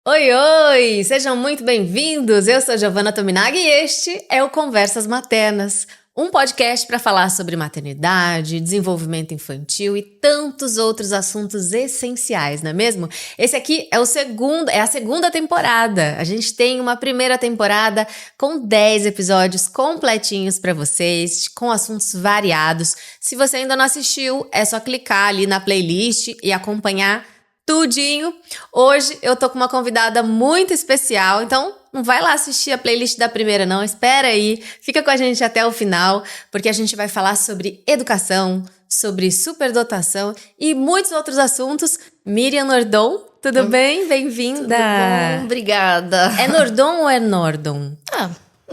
Oi, oi! Sejam muito bem-vindos! Eu sou Giovanna Tominag e este é o Conversas Maternas, um podcast para falar sobre maternidade, desenvolvimento infantil e tantos outros assuntos essenciais, não é mesmo? Esse aqui é a segunda temporada. A gente tem uma primeira temporada com 10 episódios completinhos para vocês, com assuntos variados. Se você ainda não assistiu, é só clicar ali na playlist e acompanhar tudinho. Hoje eu tô com uma convidada muito especial, então não vai lá assistir a playlist da primeira não, espera aí, fica com a gente até o final, porque a gente vai falar sobre educação, sobre superdotação e muitos outros assuntos. Miriam Nordon, tudo bem? Bem-vinda! Tudo bom, obrigada. É Nordon ou é Nordon?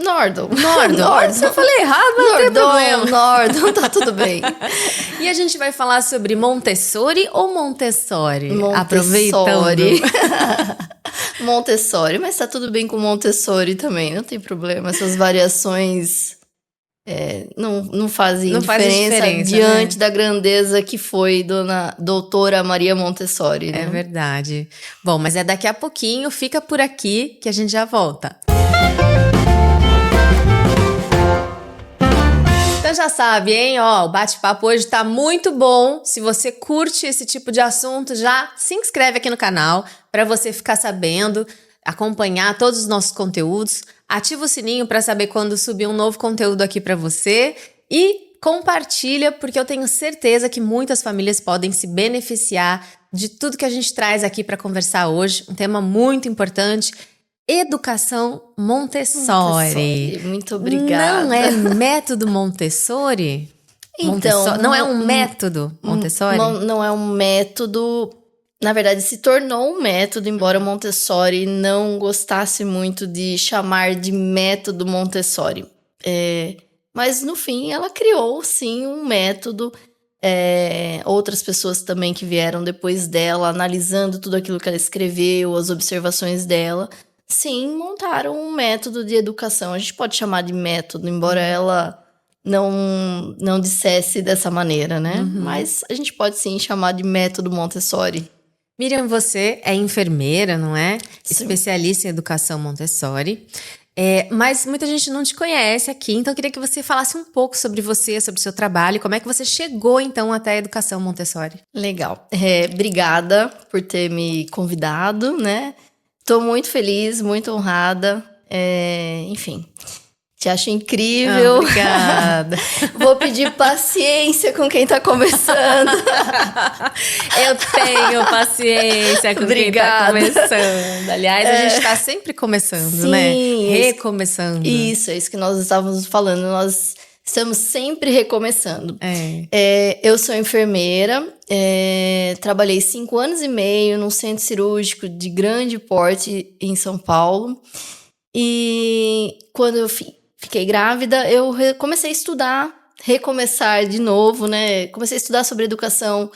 Nordon. Nordon. Se eu falei errado, não tem problema. Nordon, tá tudo bem. E a gente vai falar sobre Montessori ou Montessori? Aproveitando. Montessori, mas tá tudo bem com Montessori também, não tem problema. Essas variações não fazem diferença diante da grandeza que foi doutora Maria Montessori. Né? É verdade. Bom, mas é daqui a pouquinho, fica por aqui que a gente já volta. Então já sabe, hein? Ó, o bate-papo hoje tá muito bom. Se você curte esse tipo de assunto, já se inscreve aqui no canal para você ficar sabendo, acompanhar todos os nossos conteúdos. Ativa o sininho para saber quando subir um novo conteúdo aqui para você e compartilha, porque eu tenho certeza que muitas famílias podem se beneficiar de tudo que a gente traz aqui para conversar hoje. Um tema muito importante. Educação Montessori. Muito obrigada. Não é método Montessori? Então, não é um método Montessori? Não é um método. Na verdade, se tornou um método, embora Montessori não gostasse muito de chamar de método Montessori. Mas, no fim, ela criou, sim, um método. Outras pessoas também que vieram depois dela, analisando tudo aquilo que ela escreveu, as observações dela, sim, montaram um método de educação. A gente pode chamar de método, embora ela não dissesse dessa maneira, né? Uhum. Mas a gente pode sim chamar de método Montessori. Miriam, você é enfermeira, não é? Sim. Especialista em educação Montessori. Mas muita gente não te conhece aqui, então eu queria que você falasse um pouco sobre você, sobre o seu trabalho, como é que você chegou então até a educação Montessori. Legal. Obrigada por ter me convidado, né? Tô muito feliz, muito honrada. Enfim, te acho incrível. Obrigada. Vou pedir paciência com quem tá começando. Eu tenho paciência com quem tá começando. Aliás, a gente tá sempre começando, sim, né? Recomeçando. Isso, é isso que nós estávamos falando. Nós estamos sempre recomeçando. Eu sou enfermeira, trabalhei 5 anos e meio num centro cirúrgico de grande porte em São Paulo. E quando eu fiquei grávida, eu comecei a estudar, recomeçar de novo, né? Comecei a estudar sobre educação,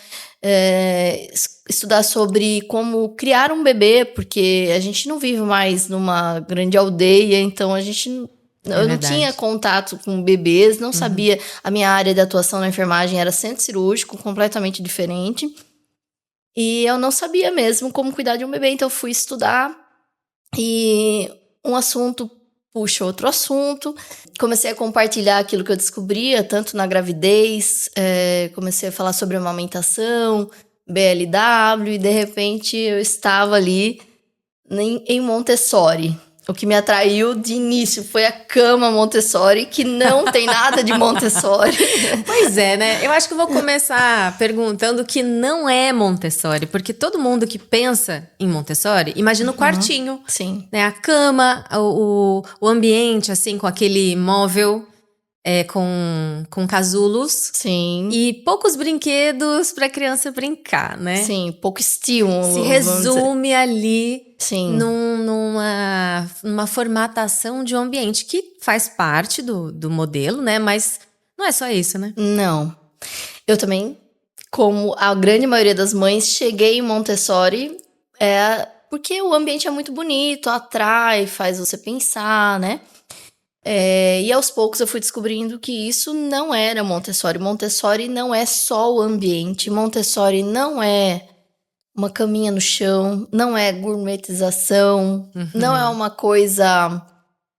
estudar sobre como criar um bebê, porque a gente não vive mais numa grande aldeia, então a gente... Eu não tinha contato com bebês, não sabia. A minha área de atuação na enfermagem era centro cirúrgico, completamente diferente. E eu não sabia mesmo como cuidar de um bebê, então eu fui estudar. E um assunto puxa outro assunto. Comecei a compartilhar aquilo que eu descobria, tanto na gravidez, comecei a falar sobre amamentação, BLW, e de repente eu estava ali em Montessori. O que me atraiu de início foi a cama Montessori, que não tem nada de Montessori. Pois é, né? Eu acho que eu vou começar perguntando o que não é Montessori, porque todo mundo que pensa em Montessori imagina o quartinho. Sim. Né? A cama, o ambiente, assim, com aquele móvel com casulos. Sim. E poucos brinquedos pra criança brincar, né? Sim, pouco estímulo. Se resume ali. Sim. Numa formatação de um ambiente que faz parte do modelo, né? Mas não é só isso, né? Não. Eu também, como a grande maioria das mães, cheguei em Montessori porque o ambiente é muito bonito, atrai, faz você pensar, né? E aos poucos eu fui descobrindo que isso não era Montessori. Montessori não é só o ambiente. Montessori não é uma caminha no chão, não é gourmetização, não é uma coisa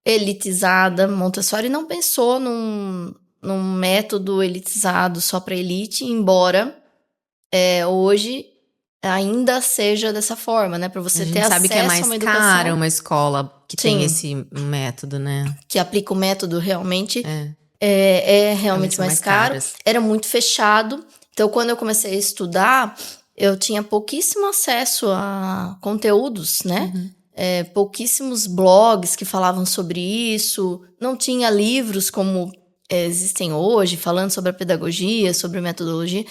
elitizada. Montessori não pensou num método elitizado só para elite, embora hoje ainda seja dessa forma, né? Para você ter acesso a uma educação. A gente sabe que é mais cara uma escola que tem esse método, né? Que aplica o método realmente. É realmente mais caro. Caras. Era muito fechado. Então, quando eu comecei a estudar, eu tinha pouquíssimo acesso a conteúdos, né? Pouquíssimos blogs que falavam sobre isso. Não tinha livros como existem hoje, falando sobre a pedagogia, sobre a metodologia.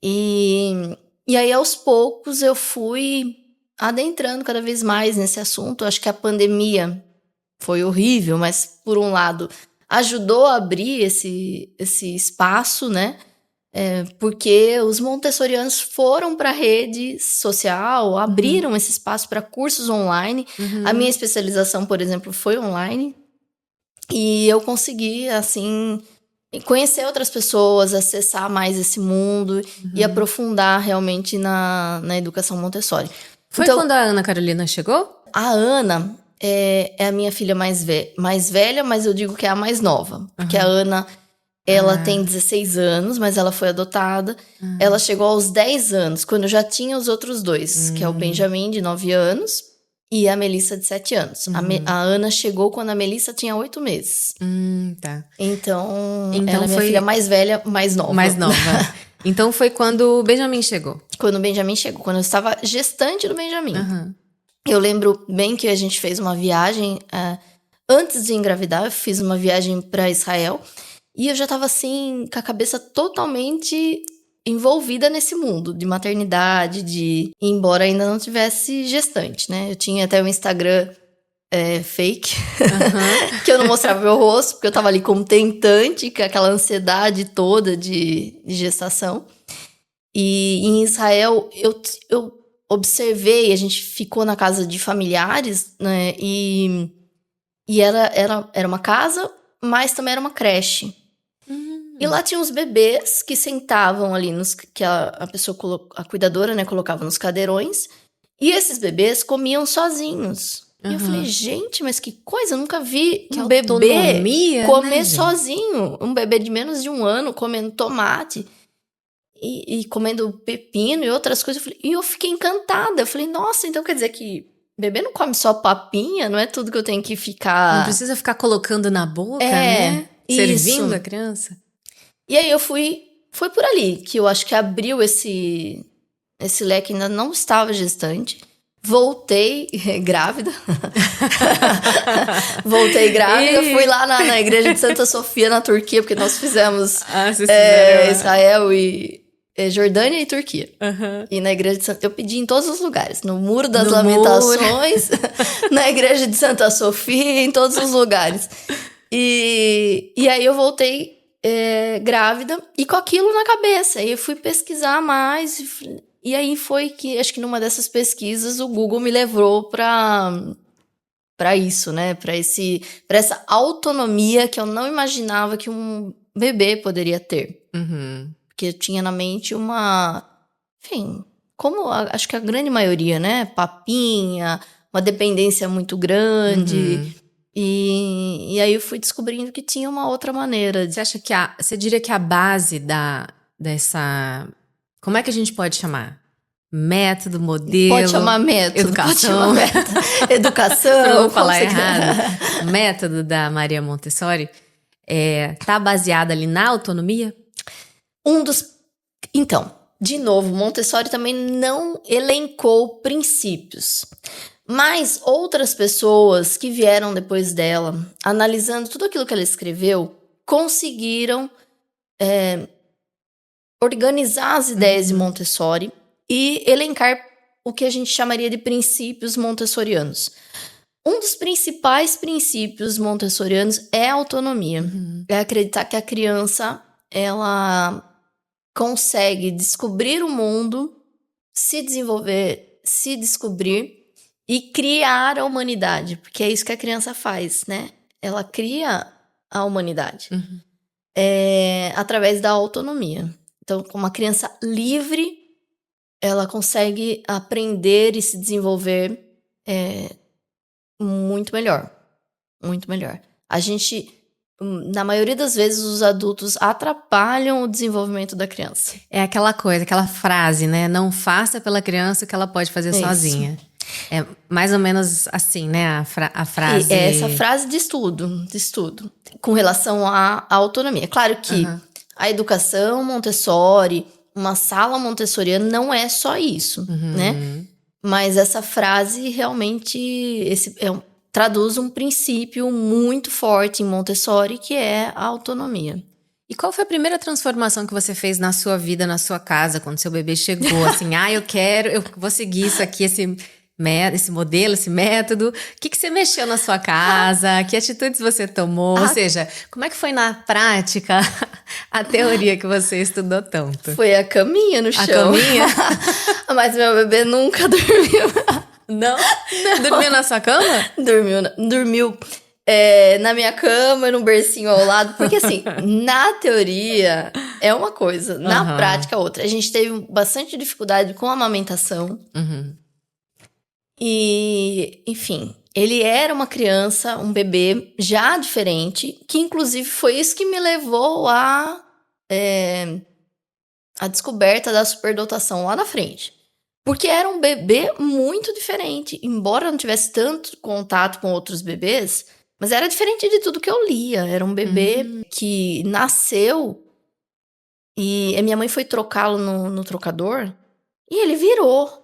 E aí, aos poucos, eu fui adentrando cada vez mais nesse assunto. Acho que a pandemia foi horrível, mas, por um lado, ajudou a abrir esse espaço, né? Porque os montessorianos foram para a rede social, abriram esse espaço para cursos online. A minha especialização, por exemplo, foi online. E eu consegui, assim, conhecer outras pessoas, acessar mais esse mundo e aprofundar realmente na educação Montessori. Foi então, quando a Ana Carolina chegou? A Ana é a minha filha mais velha, mas eu digo que é a mais nova. Porque a Ana... Ela tem 16 anos, mas ela foi adotada. Ela chegou aos 10 anos, quando eu já tinha os outros dois, que é o Benjamin, de 9 anos, e a Melissa, de 7 anos. A Ana chegou quando a Melissa tinha 8 meses. Tá. Então ela é minha filha mais velha, mais nova. Mais nova. Então foi quando o Benjamin chegou? Quando o Benjamin chegou, quando eu estava gestante do Benjamin. Eu lembro bem que a gente fez uma viagem, antes de engravidar, eu fiz uma viagem para Israel. E eu já tava, assim, com a cabeça totalmente envolvida nesse mundo de maternidade, embora ainda não tivesse gestante, né? Eu tinha até um Instagram fake, que eu não mostrava meu rosto, porque eu tava ali como tentante, com aquela ansiedade toda de gestação. E em Israel, eu observei, a gente ficou na casa de familiares, né? E era uma casa, mas também era uma creche. E lá tinha uns bebês que sentavam ali, que a pessoa, a cuidadora, né, colocava nos cadeirões. E esses bebês comiam sozinhos. E eu falei, gente, mas que coisa, eu nunca vi um bebê comer, né, sozinho. Um bebê de menos de 1 ano comendo tomate e comendo pepino e outras coisas. E eu fiquei encantada. Eu falei, nossa, então quer dizer que bebê não come só papinha? Não é tudo que eu tenho que ficar... Não precisa ficar colocando na boca, né? Servindo a criança. E aí foi por ali que eu acho que abriu esse leque. Ainda não estava gestante. Voltei grávida. Fui lá na igreja de Santa Sofia, na Turquia, porque nós fizemos Israel e Jordânia e Turquia. E na igreja de Santa... Eu pedi em todos os lugares. No Muro das Lamentações, na igreja de Santa Sofia, em todos os lugares. E aí eu voltei grávida e com aquilo na cabeça. E eu fui pesquisar mais. E aí foi que, acho que numa dessas pesquisas, o Google me levou para isso, né? Para essa autonomia que eu não imaginava que um bebê poderia ter. Porque eu tinha na mente enfim, como acho que a grande maioria, né? Papinha, uma dependência muito grande. E aí eu fui descobrindo que tinha uma outra maneira. Você diria que a base dessa... Como é que a gente pode chamar? Método, modelo... Pode chamar método. Educação. Pode chamar método. Educação. Não vou falar errado. Método da Maria Montessori tá baseado ali na autonomia? Então, de novo, Montessori também não elencou princípios. Mas outras pessoas que vieram depois dela, analisando tudo aquilo que ela escreveu, conseguiram organizar as ideias de Montessori e elencar o que a gente chamaria de princípios montessorianos. Um dos principais princípios montessorianos é a autonomia. É acreditar que a criança, ela consegue descobrir o mundo, se desenvolver, se descobrir e criar a humanidade, porque é isso que a criança faz, né? Ela cria a humanidade através da autonomia. Então, como uma criança livre, ela consegue aprender e se desenvolver muito melhor. Muito melhor. A gente, na maioria das vezes, os adultos atrapalham o desenvolvimento da criança. É aquela coisa, aquela frase, né? Não faça pela criança o que ela pode fazer sozinha. É mais ou menos assim, né? A frase. E essa frase de estudo, com relação à autonomia. Claro que a educação Montessori, uma sala montessoriana não é só isso, né? Mas essa frase realmente traduz um princípio muito forte em Montessori, que é a autonomia. E qual foi a primeira transformação que você fez na sua vida, na sua casa, quando seu bebê chegou? Assim, eu vou seguir isso aqui, esse modelo, esse método. O que você mexeu na sua casa? Que atitudes você tomou? Ou seja, como é que foi na prática a teoria que você estudou tanto? Foi a caminha no chão. A caminha? Mas meu bebê nunca dormiu. Não? Dormiu na sua cama? Dormiu na minha cama, num bercinho ao lado. Porque assim, na teoria é uma coisa, na prática é outra. A gente teve bastante dificuldade com a amamentação. E, enfim, ele era uma criança, um bebê já diferente, que inclusive foi isso que me levou a descoberta da superdotação lá na frente. Porque era um bebê muito diferente. Embora eu não tivesse tanto contato com outros bebês, mas era diferente de tudo que eu lia. Era um bebê que nasceu e a minha mãe foi trocá-lo no trocador e ele virou.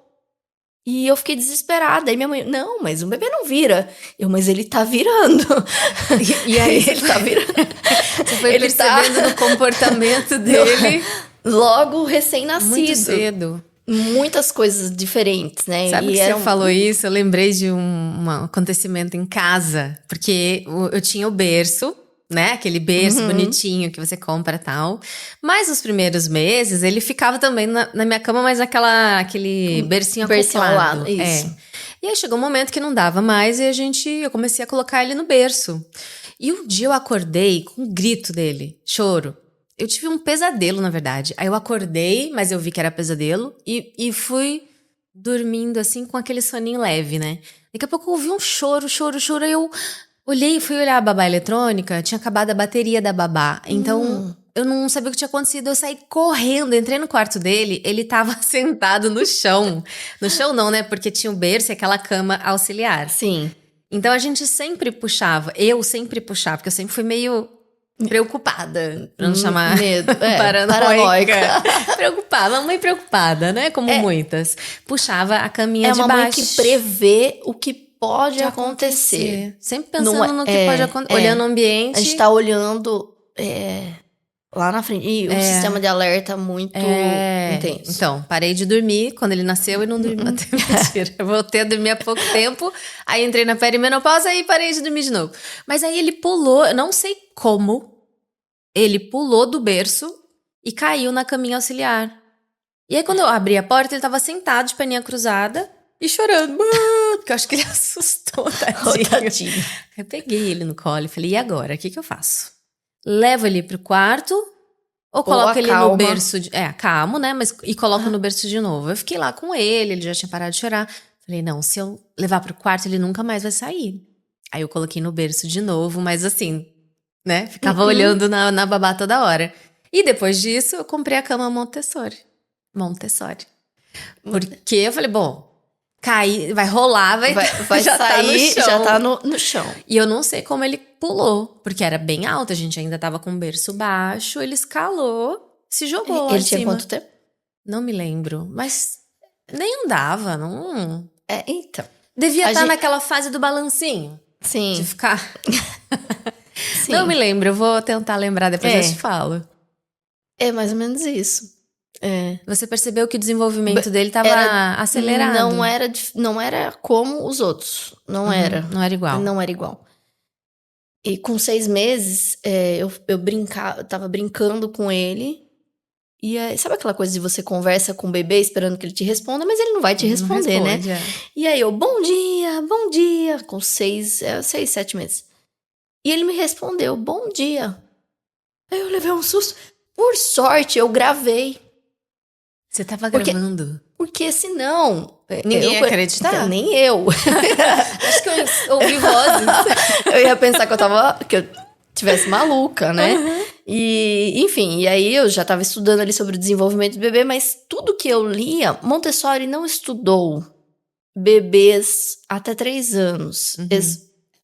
E eu fiquei desesperada. Aí minha mãe, não, mas o bebê não vira. Mas ele tá virando. E aí ele tá virando. Você foi percebendo no comportamento dele. Logo recém-nascido. Muito cedo. Muitas coisas diferentes, né? Sabe que você falou isso? Eu lembrei de um acontecimento em casa. Porque eu tinha o berço, né? Aquele berço bonitinho que você compra e tal. Mas os primeiros meses, ele ficava também na minha cama, mas aquele bercinho acoplado. Ao lado, isso. E aí chegou um momento que não dava mais e eu comecei a colocar ele no berço. E um dia eu acordei com um grito dele, choro. Eu tive um pesadelo, na verdade. Aí eu acordei, mas eu vi que era pesadelo. E fui dormindo, assim, com aquele soninho leve, né? Daqui a pouco eu ouvi um choro. Aí eu fui olhar a babá eletrônica. Tinha acabado a bateria da babá. Então, eu não sabia o que tinha acontecido. Eu saí correndo, entrei no quarto dele. Ele tava sentado no chão. No chão não, né? Porque tinha o berço e aquela cama auxiliar. Sim. Então, a gente sempre puxava. Eu sempre puxava, porque eu sempre fui meio preocupada, pra não chamar medo, paranoica. Preocupada, uma mãe preocupada, né? Como muitas. Puxava a caminha de baixo. É uma mãe que prevê o que pode acontecer. Sempre pensando no que pode acontecer. Olhando o ambiente. A gente tá olhando lá na frente. E um sistema de alerta muito intenso. Então, parei de dormir quando ele nasceu e não dormi. Mentira. Eu voltei a dormir há pouco tempo. Aí entrei na perimenopausa e parei de dormir de novo. Mas aí ele pulou, eu não sei como, ele pulou do berço e caiu na caminha auxiliar. E aí quando eu abri a porta, ele tava sentado de perninha cruzada e chorando. Porque eu acho que ele assustou, tadinho. Eu peguei ele no colo e falei, e agora? O que eu faço? Levo ele pro quarto ou coloco ele no berço? Calmo, né? E coloco no berço de novo. Eu fiquei lá com ele já tinha parado de chorar. Falei, não, se eu levar pro quarto, ele nunca mais vai sair. Aí eu coloquei no berço de novo, mas assim, né? Ficava olhando na babá toda hora. E depois disso, eu comprei a cama Montessori. Porque eu falei, bom, cair, vai rolar, vai já sair, tá no chão. Já tá no chão. E eu não sei como ele pulou, porque era bem alto, a gente ainda tava com o berço baixo, ele escalou, se jogou Ele tinha quanto tempo? Não me lembro, mas nem andava, não... Então. Devia estar naquela fase do balancinho. Sim. De ficar... Sim. Não me lembro, eu vou tentar lembrar, depois eu te falo. É mais ou menos isso. Você percebeu que o desenvolvimento dele estava acelerado. Não era como os outros. Não era. Não era igual. Não era igual. E com 6 meses, eu tava brincando com ele. E sabe aquela coisa de você conversa com o bebê esperando que ele te responda, mas ele não vai te responder, né? E aí eu, bom dia, com 6, 7 meses. E ele me respondeu, bom dia. Aí eu levei um susto. Por sorte, eu gravei. Você tava gravando? Porque senão... Ninguém ia acreditar? Nem eu. Acho que eu ouvi vozes. Eu ia pensar que eu tivesse maluca, né? Uhum. E, enfim, e aí eu já estava estudando ali sobre o desenvolvimento do bebê, mas tudo que eu lia, Montessori não estudou bebês até 3 anos. Uhum.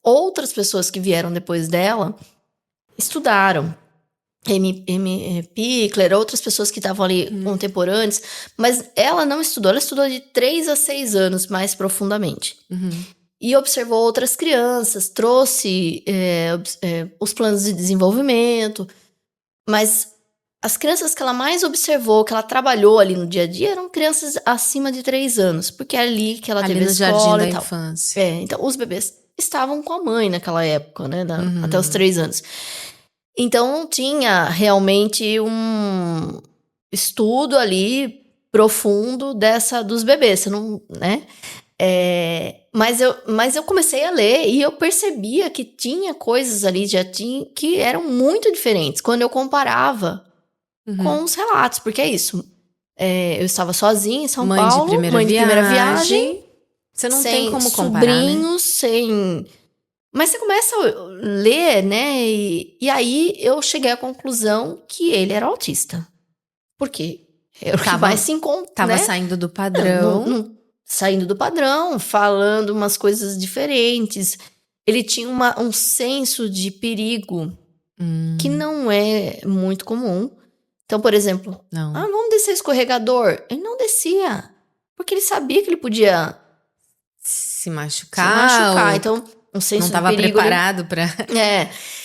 Outras pessoas que vieram depois dela estudaram. Pickler, outras pessoas que estavam ali contemporâneas, mas ela não estudou, ela estudou de 3 a 6 anos mais profundamente. Uhum. E observou outras crianças, trouxe os planos de desenvolvimento, mas as crianças que ela mais observou, que ela trabalhou ali no dia a dia, eram crianças acima de 3 anos, porque é ali que ela teve a escola jardim da e tal. Infância. Então os bebês estavam com a mãe naquela época, né, até os 3 anos. Então, tinha realmente um estudo ali profundo dos bebês, você não, né? Mas eu comecei a ler e eu percebia que tinha coisas ali, que eram muito diferentes quando eu comparava com os relatos, porque é isso. Eu estava sozinha em São Paulo, mãe de primeira viagem. Você não tem como comparar, sobrinhos, sem... Mas você começa a ler, né? E aí eu cheguei à conclusão que ele era autista. Por quê? Eu mais se encontra. Tava saindo do padrão. Saindo do padrão, falando umas coisas diferentes. Ele tinha um senso de perigo que não é muito comum. Então, por exemplo, vamos descer escorregador. Ele não descia. Porque ele sabia que ele podia se machucar. Então, um senso não estava preparado para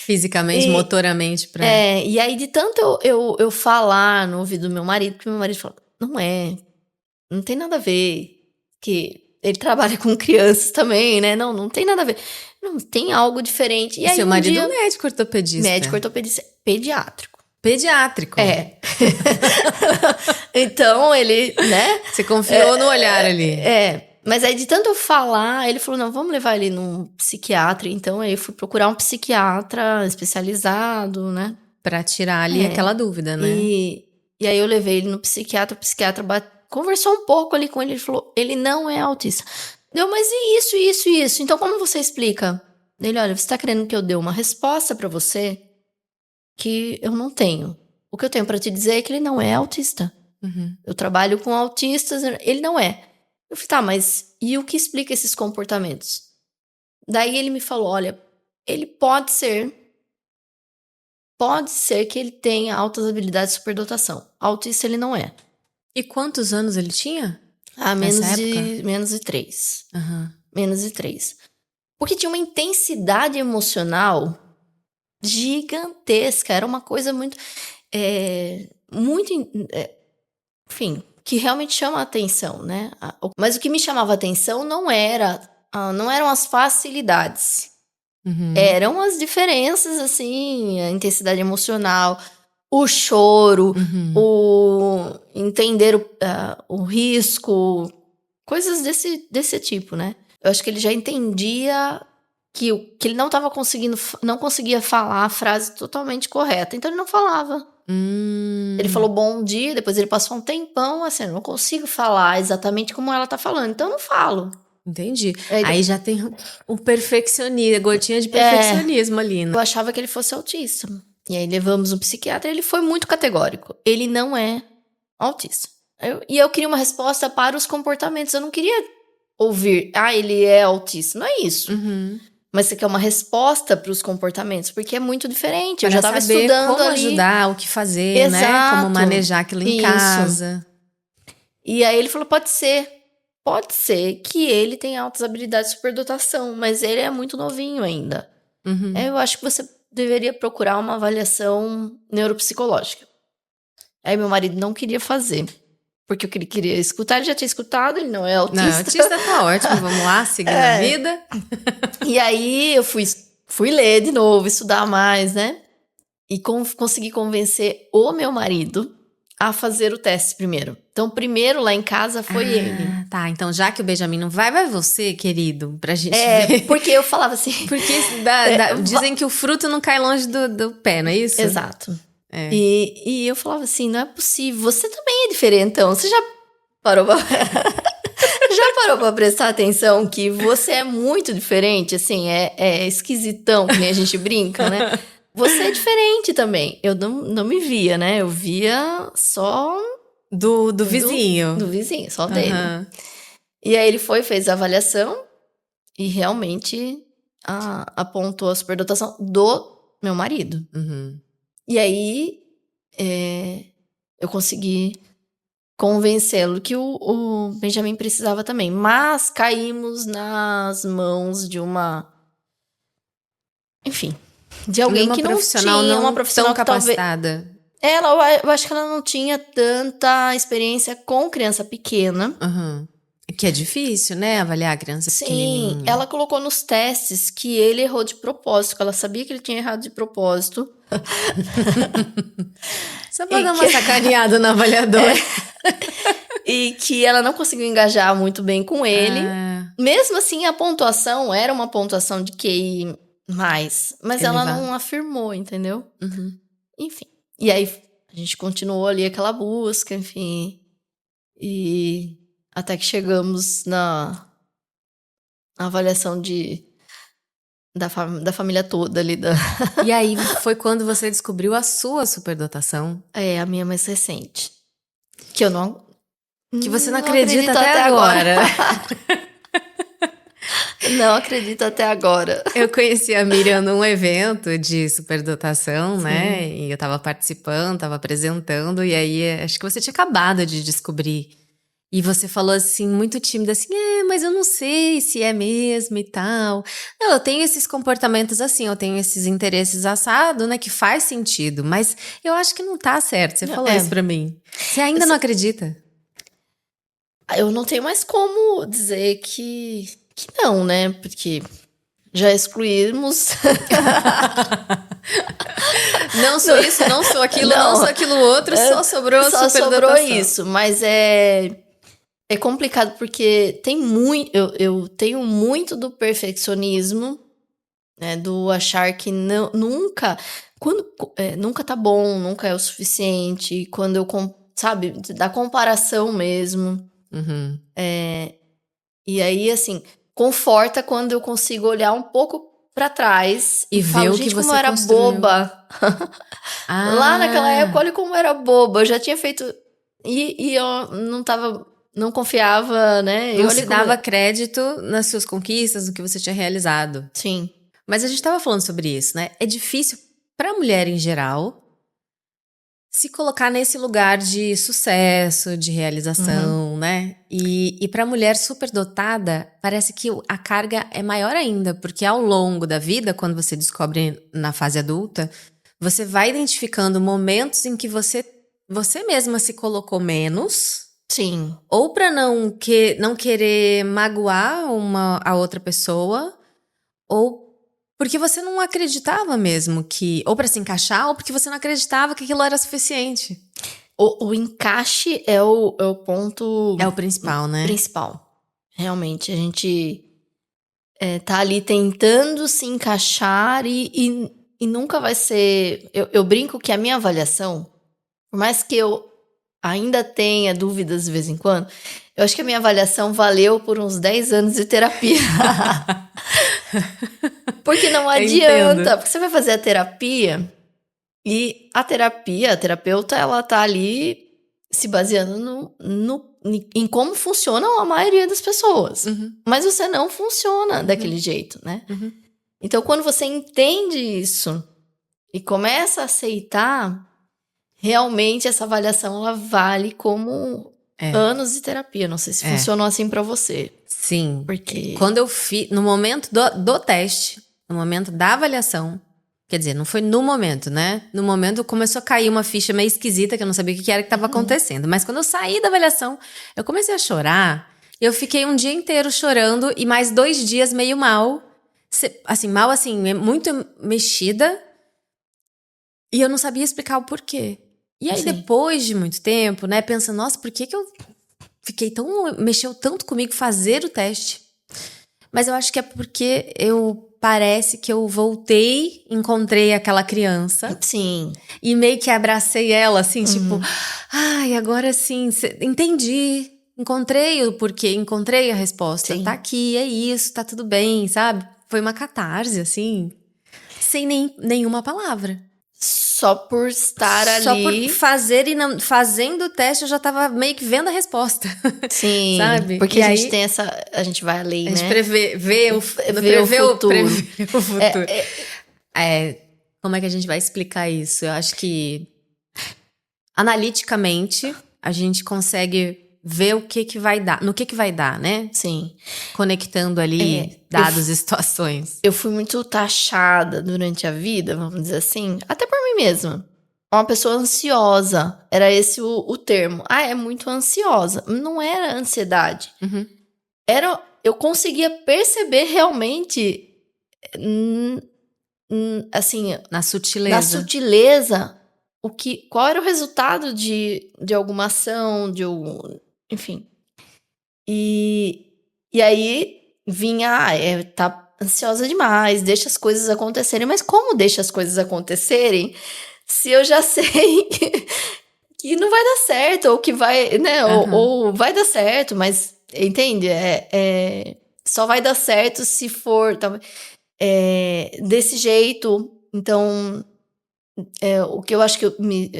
fisicamente, motoramente para. E aí de tanto eu falar no ouvido do meu marido, porque meu marido fala, não tem nada a ver, que ele trabalha com crianças também, né? Não tem nada a ver. Não, tem algo diferente. E aí, seu marido é médico ortopedista? Médico ortopedista pediátrico. Pediátrico. Então ele, né? Você confiou no olhar ali. Mas aí, de tanto eu falar, ele falou, não, vamos levar ele num psiquiatra. Então, aí eu fui procurar um psiquiatra especializado, né? Pra tirar ali aquela dúvida, né? E aí eu levei ele no psiquiatra, o psiquiatra conversou um pouco ali com ele, ele falou, ele não é autista. Mas e isso? Então, como você explica? Ele, olha, você tá querendo que eu dê uma resposta pra você que eu não tenho. O que eu tenho pra te dizer é que ele não é autista. Uhum. Eu trabalho com autistas, ele não é. Eu falei, mas e o que explica esses comportamentos? Daí ele me falou, olha, ele pode ser que ele tenha altas habilidades de superdotação. Autista ele não é. E quantos anos ele tinha? Menos de 3. Uhum. Menos de 3. Porque tinha uma intensidade emocional gigantesca. Era uma coisa muito... enfim... que realmente chama a atenção, né? Mas o que me chamava a atenção não eram as facilidades. Uhum. Eram as diferenças, assim, a intensidade emocional, o choro, o entender o risco, coisas desse tipo, né? Eu acho que ele já entendia que ele não conseguia falar a frase totalmente correta, então ele não falava. Ele falou bom dia, depois ele passou um tempão assim, eu não consigo falar exatamente como ela tá falando, então eu não falo. Entendi. Aí já tem o perfeccionismo, a gotinha de perfeccionismo ali, né? Eu achava que ele fosse autista. E aí levamos um psiquiatra, ele foi muito categórico. Ele não é autista. E eu queria uma resposta para os comportamentos, eu não queria ouvir, ele é autista, não é isso. Uhum. Mas você quer uma resposta para os comportamentos, porque é muito diferente. Eu já estava estudando como ali. Ajudar, o que fazer, né? Como manejar aquilo em casa. E aí ele falou, pode ser que ele tenha altas habilidades de superdotação, mas ele é muito novinho ainda. Uhum. Eu acho que você deveria procurar uma avaliação neuropsicológica. Aí meu marido não queria fazer. Porque ele queria escutar, ele já tinha escutado, ele não é autista. Não, autista tá ótimo, vamos lá, seguir a vida. E aí eu fui ler de novo, estudar mais, né? E consegui convencer o meu marido a fazer o teste primeiro. Então, primeiro lá em casa foi ele. Tá, então já que o Benjamin não vai você, querido, pra gente ver. Porque eu falava assim... Porque dizem que o fruto não cai longe do pé, não é isso? Exato. E eu falava assim, não é possível, você também é diferentão, você já Parou pra... Já parou pra prestar atenção que você é muito diferente, assim, é esquisitão, que nem a gente brinca, né? Você é diferente também. Eu não me via, né? Eu via só... Do vizinho. Do vizinho, só dele. E aí ele fez a avaliação e realmente apontou a superdotação do meu marido. E aí eu consegui convencê-lo que o Benjamin precisava também. Mas caímos nas mãos de uma... Enfim, de alguém que não tinha uma profissional tão capacitada. Eu acho que ela não tinha tanta experiência com criança pequena. Que é difícil, né? Avaliar a criança pequenininha. Sim, ela colocou nos testes que ele errou de propósito, que ela sabia que ele tinha errado de propósito. Só pra dar uma sacaneada no avaliador. E que ela não conseguiu engajar muito bem com ele. Mesmo assim, a pontuação era uma pontuação de QI mais. Mas ela não afirmou, entendeu? Enfim. E aí, a gente continuou ali aquela busca, enfim. E até que chegamos na avaliação da família toda ali. E aí, foi quando você descobriu a sua superdotação? A minha mais recente. Que eu não... Que você não acredita até agora. Não acredito até agora. Eu conheci a Miriam num evento de superdotação, né? E eu tava participando, tava apresentando. E aí, acho que você tinha acabado de descobrir. E você falou assim, muito tímida, assim, mas eu não sei se é mesmo e tal. Não, eu tenho esses comportamentos assim, eu tenho esses interesses assados, né, que faz sentido. Mas eu acho que não tá certo, você falou isso pra mim. Você ainda não acredita? Eu não tenho mais como dizer que não, né, porque já excluímos. Não sou isso, não sou aquilo, não sou aquilo outro, só sobrou a superdotação. Só sobrou isso, mas é complicado porque eu tenho muito do perfeccionismo, né, do achar que nunca tá bom, nunca é o suficiente, quando eu, sabe, da comparação mesmo. E aí, assim, conforta quando eu consigo olhar um pouco pra trás e ver o que gente, você como eu era construiu. Boba. Lá naquela época, olha como eu era boba. Eu já tinha feito... E eu não confiava, né? Não se dava crédito nas suas conquistas, no que você tinha realizado. Sim. Mas a gente tava falando sobre isso, né? É difícil pra mulher em geral se colocar nesse lugar de sucesso, de realização, né? E pra mulher superdotada, parece que a carga é maior ainda, porque ao longo da vida, quando você descobre na fase adulta, você vai identificando momentos em que você mesma se colocou menos. Sim. Ou pra não querer magoar a outra pessoa, ou porque você não acreditava mesmo que... Ou pra se encaixar, ou porque você não acreditava que aquilo era suficiente. O encaixe é o ponto... É o principal, né? Principal. Realmente, a gente tá ali tentando se encaixar e nunca vai ser... Eu brinco que a minha avaliação, por mais que eu ainda tenha dúvidas de vez em quando, eu acho que a minha avaliação valeu por uns 10 anos de terapia. Porque não adianta, porque você vai fazer a terapia e a terapeuta, ela tá ali se baseando em como funciona a maioria das pessoas. Mas você não funciona daquele jeito, né? Então, quando você entende isso e começa a aceitar, realmente essa avaliação, ela vale como anos de terapia. Não sei se funcionou assim pra você. Sim. Porque... Quando eu fiz... No momento do teste, no momento da avaliação... Quer dizer, não foi no momento, né? No momento começou a cair uma ficha meio esquisita, que eu não sabia o que era que estava acontecendo. Mas quando eu saí da avaliação, eu comecei a chorar. Eu fiquei um dia inteiro chorando e mais 2 dias meio mal. Assim, mal assim, muito mexida. E eu não sabia explicar o porquê. E aí, depois de muito tempo, né, pensando, nossa, por que eu mexeu tanto comigo fazer o teste? Mas eu acho que é porque parece que eu voltei, encontrei aquela criança. Sim. E meio que abracei ela, assim, tipo, ai, agora sim, entendi. encontrei o porquê, encontrei a resposta. Sim. Tá aqui, é isso, tá tudo bem, sabe? Foi uma catarse, assim, sem nenhuma palavra. Só por estar Só ali. por fazer e não... Fazendo o teste, eu já tava meio que vendo a resposta. Sim, sabe? porque E a gente aí, tem essa... A gente vai além, né? a gente vê o futuro. Como é que a gente vai explicar isso? Eu acho que, analiticamente, a gente consegue ver o que vai dar, no que vai dar, né? Sim. Conectando ali dados e situações. Eu fui muito taxada durante a vida, vamos dizer assim, até por mim mesma. Uma pessoa ansiosa, era esse o termo. Ah, é muito ansiosa. Não era ansiedade. Uhum. Eu conseguia perceber realmente, assim... Na sutileza. Na sutileza, qual era o resultado de alguma ação, enfim. E aí vinha, tá ansiosa demais, deixa as coisas acontecerem. Mas como deixa as coisas acontecerem se eu já sei que não vai dar certo, ou que vai, né, ou vai dar certo, mas, entende? Só vai dar certo se for desse jeito. Então, o que eu acho que eu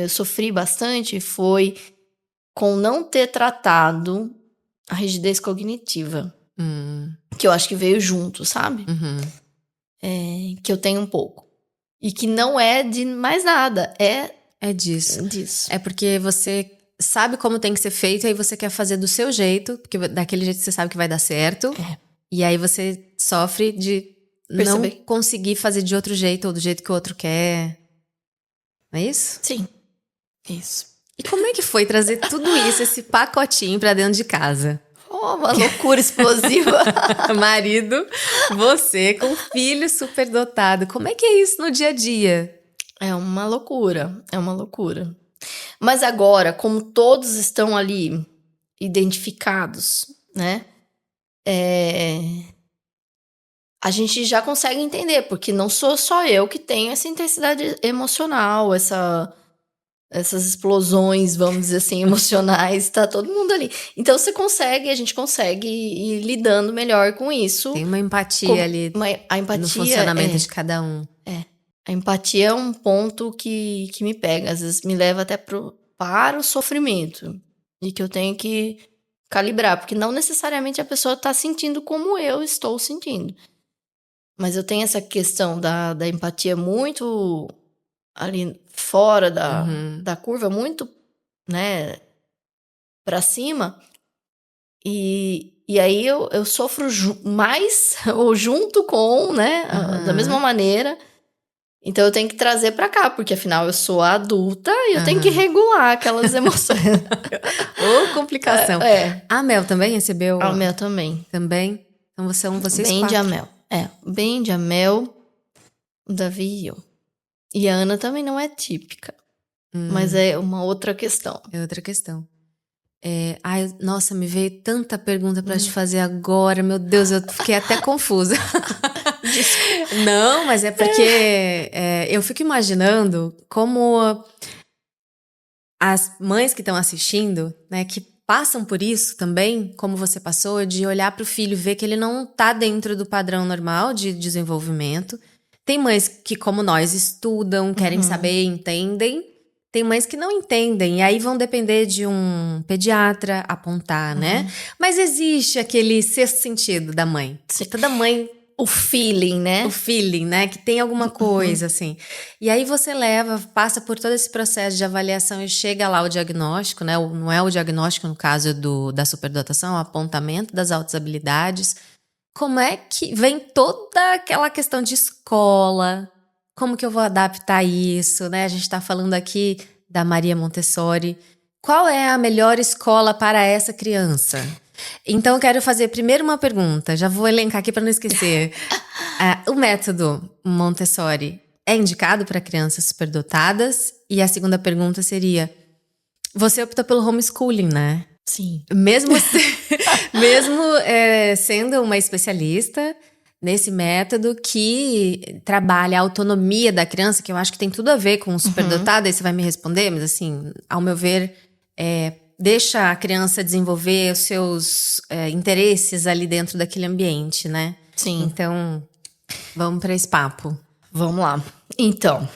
sofri bastante foi com não ter tratado a rigidez cognitiva. Que eu acho que veio junto, sabe? Que eu tenho um pouco. E que não é de mais nada. É disso. Disso. É porque você sabe como tem que ser feito, e aí você quer fazer do seu jeito, porque daquele jeito você sabe que vai dar certo. E aí você sofre de não conseguir fazer de outro jeito, ou do jeito que o outro quer. Não é isso? Sim. Isso. E como é que foi trazer tudo isso, esse pacotinho pra dentro de casa? Uma loucura explosiva. Marido, você com filho superdotado. Como é que é isso no dia a dia? É uma loucura. Mas agora, como todos estão ali identificados, né? A gente já consegue entender, porque não sou só eu que tenho essa intensidade emocional, essas explosões, vamos dizer assim, emocionais, tá todo mundo ali. Então a gente consegue ir lidando melhor com isso. Tem uma empatia ali a empatia, no funcionamento de cada um. A empatia é um ponto que me pega, às vezes me leva até para o sofrimento. E que eu tenho que calibrar, porque não necessariamente a pessoa tá sentindo como eu estou sentindo. Mas eu tenho essa questão da empatia muito ali fora da curva, muito, né, pra cima. E aí eu sofro mais, ou junto com, né, da mesma maneira. Então eu tenho que trazer pra cá, porque afinal eu sou adulta e eu tenho que regular aquelas emoções. Ô, complicação. A Mel também recebeu? A Mel também. Também? Então vocês bem quatro. de Amel. Bem de Amel, o Davi e eu. E a Ana também não é típica. Mas é uma outra questão. É outra questão. Nossa, me veio tanta pergunta pra te fazer agora. Meu Deus, eu fiquei até confusa. Não, mas é porque eu fico imaginando como as mães que estão assistindo, né, que passam por isso também, como você passou, de olhar pro filho, ver que ele não tá dentro do padrão normal de desenvolvimento. Tem mães que, como nós, estudam, querem saber, entendem. Tem mães que não entendem, e aí vão depender de um pediatra apontar, né? Mas existe aquele sexto sentido da mãe. Toda mãe... O feeling, né? O feeling, né? Que tem alguma coisa, assim. E aí você passa por todo esse processo de avaliação e chega lá o diagnóstico, né? Não é o diagnóstico, no caso da superdotação, é o apontamento das altas habilidades. Como é que vem toda aquela questão de escola? Como que eu vou adaptar isso, né? A gente tá falando aqui da Maria Montessori. Qual é a melhor escola para essa criança? Então, eu quero fazer primeiro uma pergunta. Já vou elencar aqui para não esquecer. O método Montessori é indicado para crianças superdotadas? E a segunda pergunta seria... Você optou pelo homeschooling, né? Sim. Mesmo sendo uma especialista nesse método que trabalha a autonomia da criança, que eu acho que tem tudo a ver com o superdotado, aí você vai me responder, mas assim, ao meu ver... deixa a criança desenvolver os seus interesses ali dentro daquele ambiente, né? Sim. Então, vamos para esse papo. Vamos lá. Então,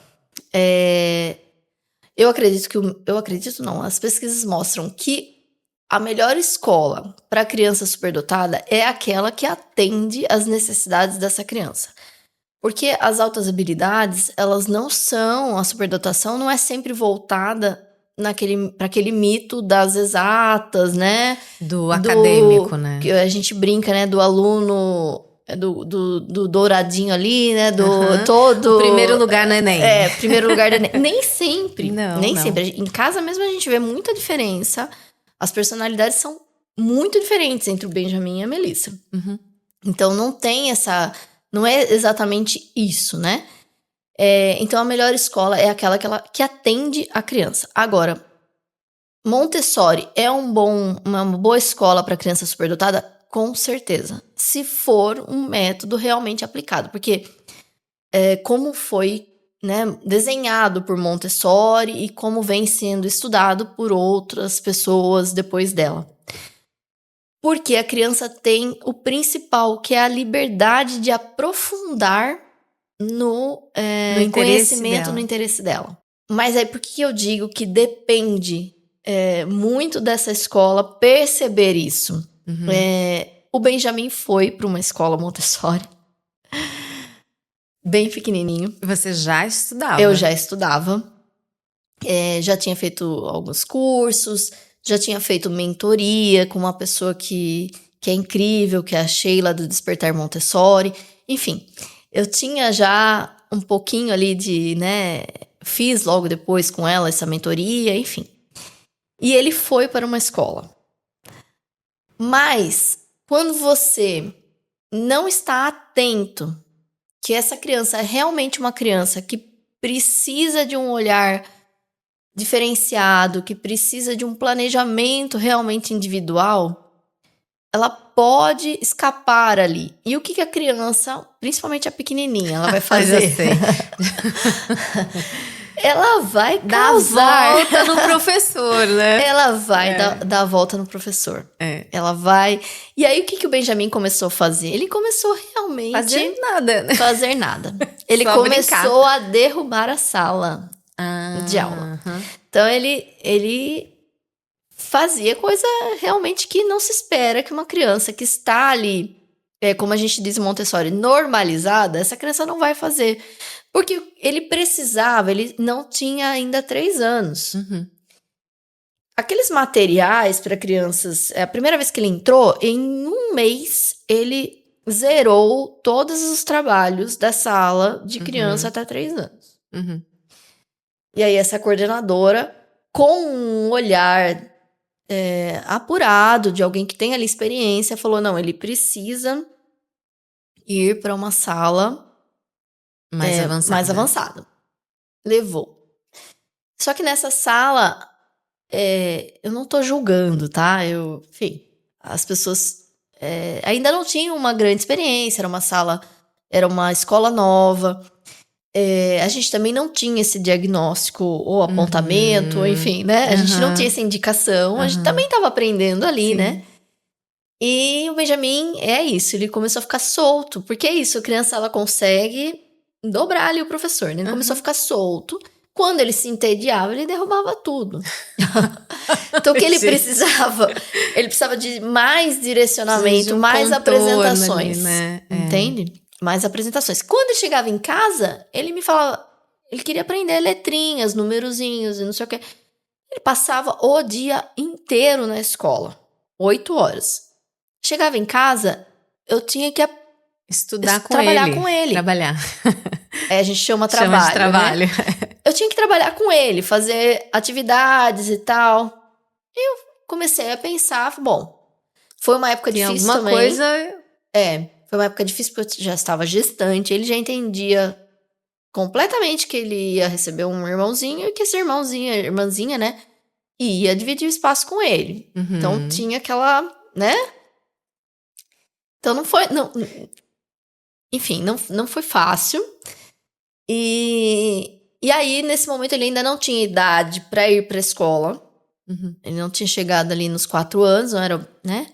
eu acredito não, as pesquisas mostram que a melhor escola para criança superdotada é aquela que atende às necessidades dessa criança. Porque as altas habilidades, elas não são, a superdotação não é sempre voltada para aquele mito das exatas, né? Do acadêmico, né? Que a gente brinca, né? Do aluno, do douradinho ali, né? O primeiro lugar no Enem. Primeiro lugar do Enem. Nem sempre. Não. Sempre. Em casa mesmo a gente vê muita diferença. As personalidades são muito diferentes entre o Benjamin e a Melissa. Uhum. Então não tem essa... Não é exatamente isso, né? Então a melhor escola é aquela que atende a criança. Agora, Montessori é uma boa escola para criança superdotada? Com certeza. Se for um método realmente aplicado. Porque como foi, né, desenhado por Montessori e como vem sendo estudado por outras pessoas depois dela. Porque a criança tem o principal, que é a liberdade de aprofundar no conhecimento, no interesse dela. Mas aí, por que eu digo que depende muito dessa escola perceber isso? Uhum. O Benjamin foi para uma escola Montessori, bem pequenininho. Você já estudava? Eu já estudava. Já tinha feito alguns cursos, já tinha feito mentoria com uma pessoa que é incrível, que é a Sheila do Despertar Montessori. Enfim, eu tinha já um pouquinho ali fiz logo depois com ela essa mentoria, enfim. E ele foi para uma escola. Mas, quando você não está atento que essa criança é realmente uma criança que precisa de um olhar diferenciado, que precisa de um planejamento realmente individual, ela pode escapar ali. E o que a criança, principalmente a pequenininha, ela vai fazer? Já sei. Ela vai dar a volta no professor, né? Ela vai dar a volta no professor. Ela vai... E aí, o que o Benjamin começou a fazer? Ele começou realmente... Fazer nada. Ele começou a derrubar a sala de aula. Uhum. Então, ele fazia coisa realmente que não se espera que uma criança que está ali, como a gente diz em Montessori, normalizada, essa criança não vai fazer. Porque ele não tinha ainda 3 anos. Uhum. Aqueles materiais para crianças, a primeira vez que ele entrou, em 1 mês, ele zerou todos os trabalhos da sala de criança até 3 anos. Uhum. E aí essa coordenadora, com um olhar apurado de alguém que tem ali experiência, falou, não, ele precisa ir para uma sala mais avançada. Levou. Só que nessa sala, eu não tô julgando, tá? Enfim, as pessoas ainda não tinham uma grande experiência, era uma escola nova. A gente também não tinha esse diagnóstico ou apontamento, ou enfim, né? A gente não tinha essa indicação, a gente também estava aprendendo ali, né? E o Benjamin é isso, ele começou a ficar solto, porque é isso, a criança ela consegue dobrar ali o professor, né? Ele começou a ficar solto. Quando ele se entediava, ele derrubava tudo. Então, o que ele precisava? Ele precisava de mais direcionamento, mais apresentações. Ali, né? Entende? Mais apresentações. Quando ele chegava em casa, ele me falava... Ele queria aprender letrinhas, numerozinhos e não sei o quê. Ele passava o dia inteiro na escola. 8 horas. Chegava em casa, eu tinha que trabalhar com ele. Trabalhar. A gente chama trabalho. Chama de trabalho. Né? Eu tinha que trabalhar com ele, fazer atividades e tal. E eu comecei a pensar, bom, foi uma época difícil também. Foi uma época difícil porque eu já estava gestante, ele já entendia completamente que ele ia receber um irmãozinho e que esse irmãzinha, né, ia dividir o espaço com ele. Uhum. Então tinha aquela, né? Então enfim, não foi fácil. E aí, nesse momento, ele ainda não tinha idade para ir para a escola. Ele não tinha chegado ali nos 4 anos, não era, né?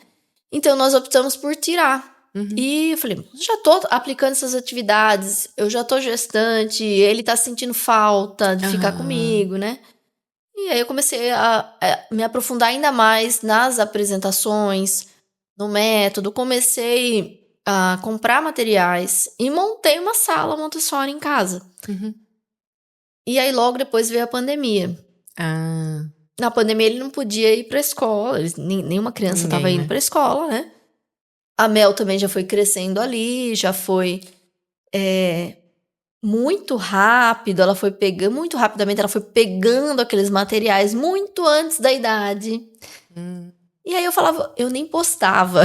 Então, nós optamos por tirar. E eu falei, já tô aplicando essas atividades, eu já tô gestante, ele tá sentindo falta de ficar comigo, né? E aí eu comecei a me aprofundar ainda mais nas apresentações, no método, comecei a comprar materiais e montei uma sala Montessori em casa. E aí logo depois veio a pandemia. Na pandemia ele não podia ir pra escola, nenhuma criança estava indo pra escola, né? A Mel também já foi crescendo ali, já foi muito rápido, ela foi pegando, muito rapidamente ela foi pegando aqueles materiais muito antes da idade. E aí eu falava, eu nem postava.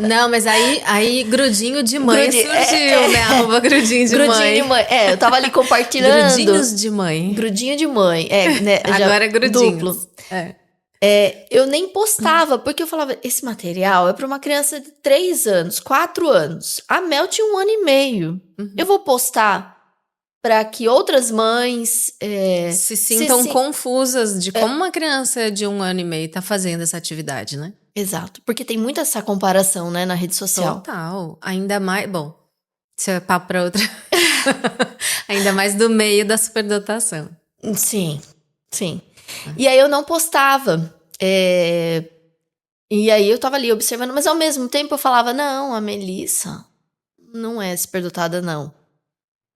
Não, mas aí grudinho de mãe surgiu, né? Arroba grudinho de mãe. Grudinho de mãe, eu tava ali compartilhando. Grudinhos de mãe. Grudinho de mãe, né? Agora é grudinhos. Duplo. Eu nem postava, porque eu falava, esse material é para uma criança de 3 anos, 4 anos. A Mel tinha 1 ano e meio. Eu vou postar para que outras mães se sintam confusas de como uma criança de 1 ano e meio tá fazendo essa atividade, né? Exato, porque tem muita essa comparação, né, na rede social. Total, ainda mais, bom, isso é papo para outra, ainda mais do meio da superdotação. Sim. E aí eu não postava, e aí eu tava ali observando, mas ao mesmo tempo eu falava, não, a Melissa não é superdotada, não.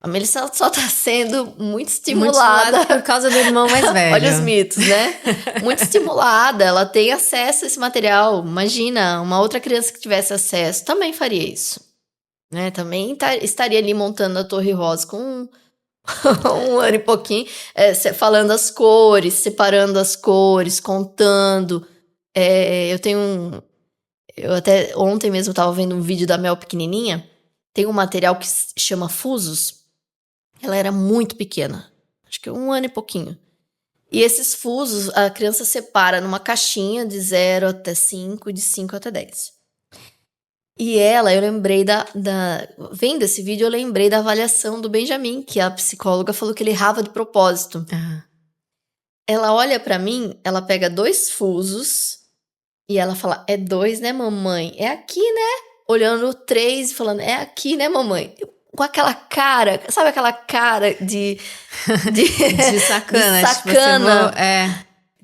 A Melissa só tá sendo muito estimulada por causa do irmão mais velho. Olha os mitos, né? Muito estimulada, ela tem acesso a esse material. Imagina, uma outra criança que tivesse acesso também faria isso, né? Também estaria ali montando a Torre Rosa com 1 ano e pouquinho, falando as cores, separando as cores, contando. Eu até ontem mesmo tava vendo um vídeo da Mel pequenininha. Tem um material que se chama Fusos. Ela era muito pequena, acho que 1 ano e pouquinho. E esses fusos, a criança separa numa caixinha de 0 até 5 e de 5 até 10. E eu lembrei vendo esse vídeo, eu lembrei da avaliação do Benjamin, que a psicóloga falou que ele errava de propósito. Ela olha pra mim, ela pega 2 fusos e ela fala, é 2, né, mamãe? É aqui, né? Olhando 3 e falando, é aqui, né, mamãe? Com aquela cara, sabe aquela cara de sacana. De sacana.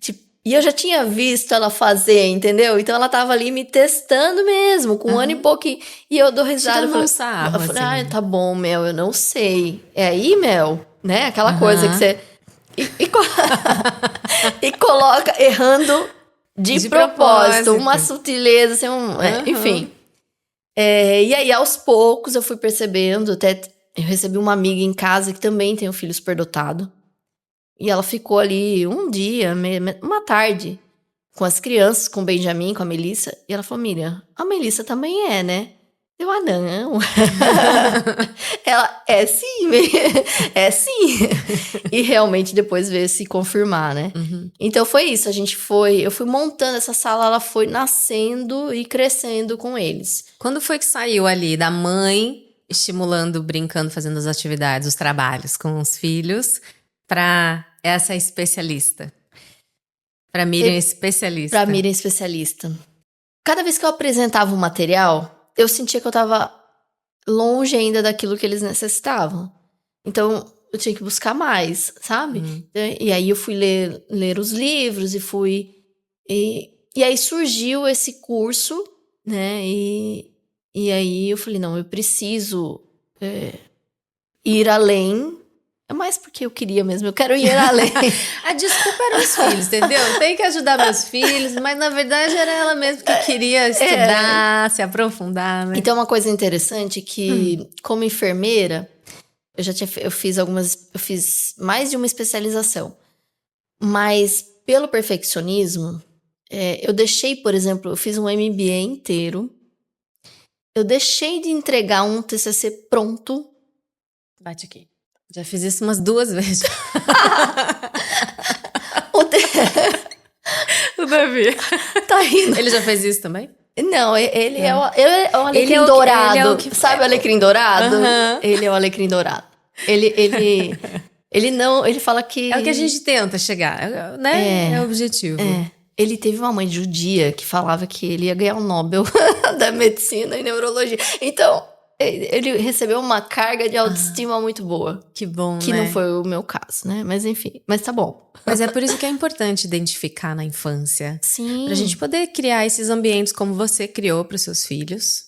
Tipo, e eu já tinha visto ela fazer, entendeu? Então ela tava ali me testando mesmo, com 1 ano e pouquinho. E eu dou risada. Eu falei, tá bom, Mel, eu não sei. É aí, Mel? Né? Aquela coisa que você... E coloca errando de propósito. Uma sutileza, assim, enfim... e aí, aos poucos, eu fui percebendo, até eu recebi uma amiga em casa que também tem um filho superdotado. E ela ficou ali um dia, uma tarde, com as crianças, com o Benjamin, com a Melissa. E ela falou, Miriam, a Melissa também né? Eu, não. Ela, sim, sim. E realmente depois veio se confirmar, né? Então foi isso, eu fui montando essa sala, ela foi nascendo e crescendo com eles. Quando foi que saiu ali da mãe estimulando, brincando, fazendo as atividades, os trabalhos com os filhos, pra essa especialista? Pra Miriam especialista. Pra Miriam especialista. Cada vez que eu apresentava um material, eu sentia que eu tava longe ainda daquilo que eles necessitavam. Então, eu tinha que buscar mais, sabe? E aí eu fui ler os livros e fui... E aí surgiu esse curso, né? E aí eu falei, não, eu preciso ir além. É mais porque eu queria mesmo, eu quero ir além. A desculpa era os filhos, entendeu? Tem que ajudar meus filhos, mas na verdade era ela mesma que queria estudar, se aprofundar, né? Então, uma coisa interessante que, como enfermeira, eu fiz mais de uma especialização. Mas, pelo perfeccionismo, eu deixei, por exemplo, eu fiz um MBA inteiro, eu deixei de entregar um TCC pronto. Bate aqui. Já fiz isso umas 2 vezes. O Davi. Tá rindo. Ele já fez isso também? Não, ele é o alecrim dourado. Sabe o alecrim dourado? Ele é o alecrim dourado. Ele fala que... É o que a gente tenta chegar, né? É o objetivo. Ele teve uma mãe judia que falava que ele ia ganhar o Nobel da medicina e neurologia. Então, ele recebeu uma carga de autoestima muito boa. Que bom, que né? não foi o meu caso, né? Mas enfim, mas tá bom. Mas é por isso que é importante identificar na infância. Sim. Pra gente poder criar esses ambientes como você criou para os seus filhos,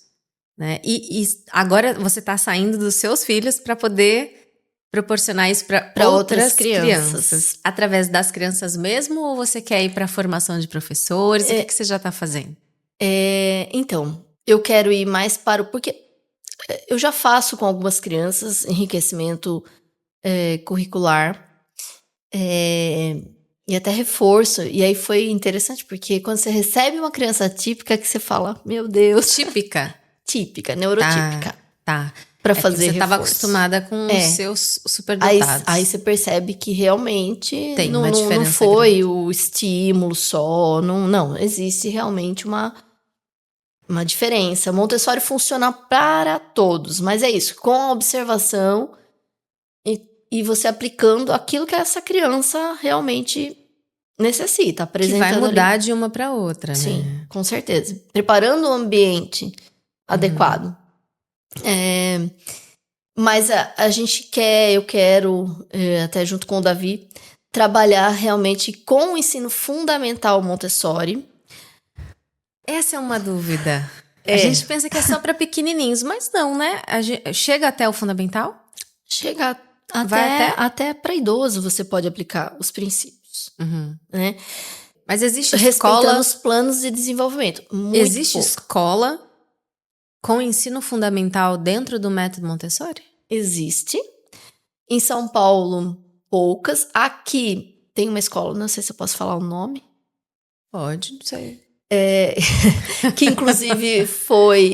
né? E agora você tá saindo dos seus filhos para poder proporcionar isso para outras crianças. Através das crianças mesmo, ou você quer ir para a formação de professores? O que você já tá fazendo? Então, eu quero ir mais para o... Porque eu já faço com algumas crianças enriquecimento curricular e até reforço. E aí foi interessante, porque quando você recebe uma criança típica, que você fala, meu Deus... Típica, neurotípica. Tá. Pra fazer você reforço. Estava acostumada com os seus superdotados. Aí você percebe que realmente tem uma diferença não foi grande. O estímulo só, não existe realmente uma diferença. Montessori funciona para todos, mas é isso, com a observação e você aplicando aquilo que essa criança realmente necessita, apresentando que vai mudar ali. de uma para outra, né? Sim, com certeza. Preparando o ambiente adequado. Mas eu quero, até junto com o Davi, trabalhar realmente com o ensino fundamental Montessori. Essa é uma dúvida. A gente pensa que é só para pequenininhos, mas não, né? Chega até o fundamental? Chega até para idoso você pode aplicar os princípios. Né? Mas existe respeitando escola... os planos de desenvolvimento. Existe escola com ensino fundamental dentro do método Montessori? Existe. Em São Paulo, poucas. Aqui tem uma escola, não sei se eu posso falar o nome. Pode, não sei. Que inclusive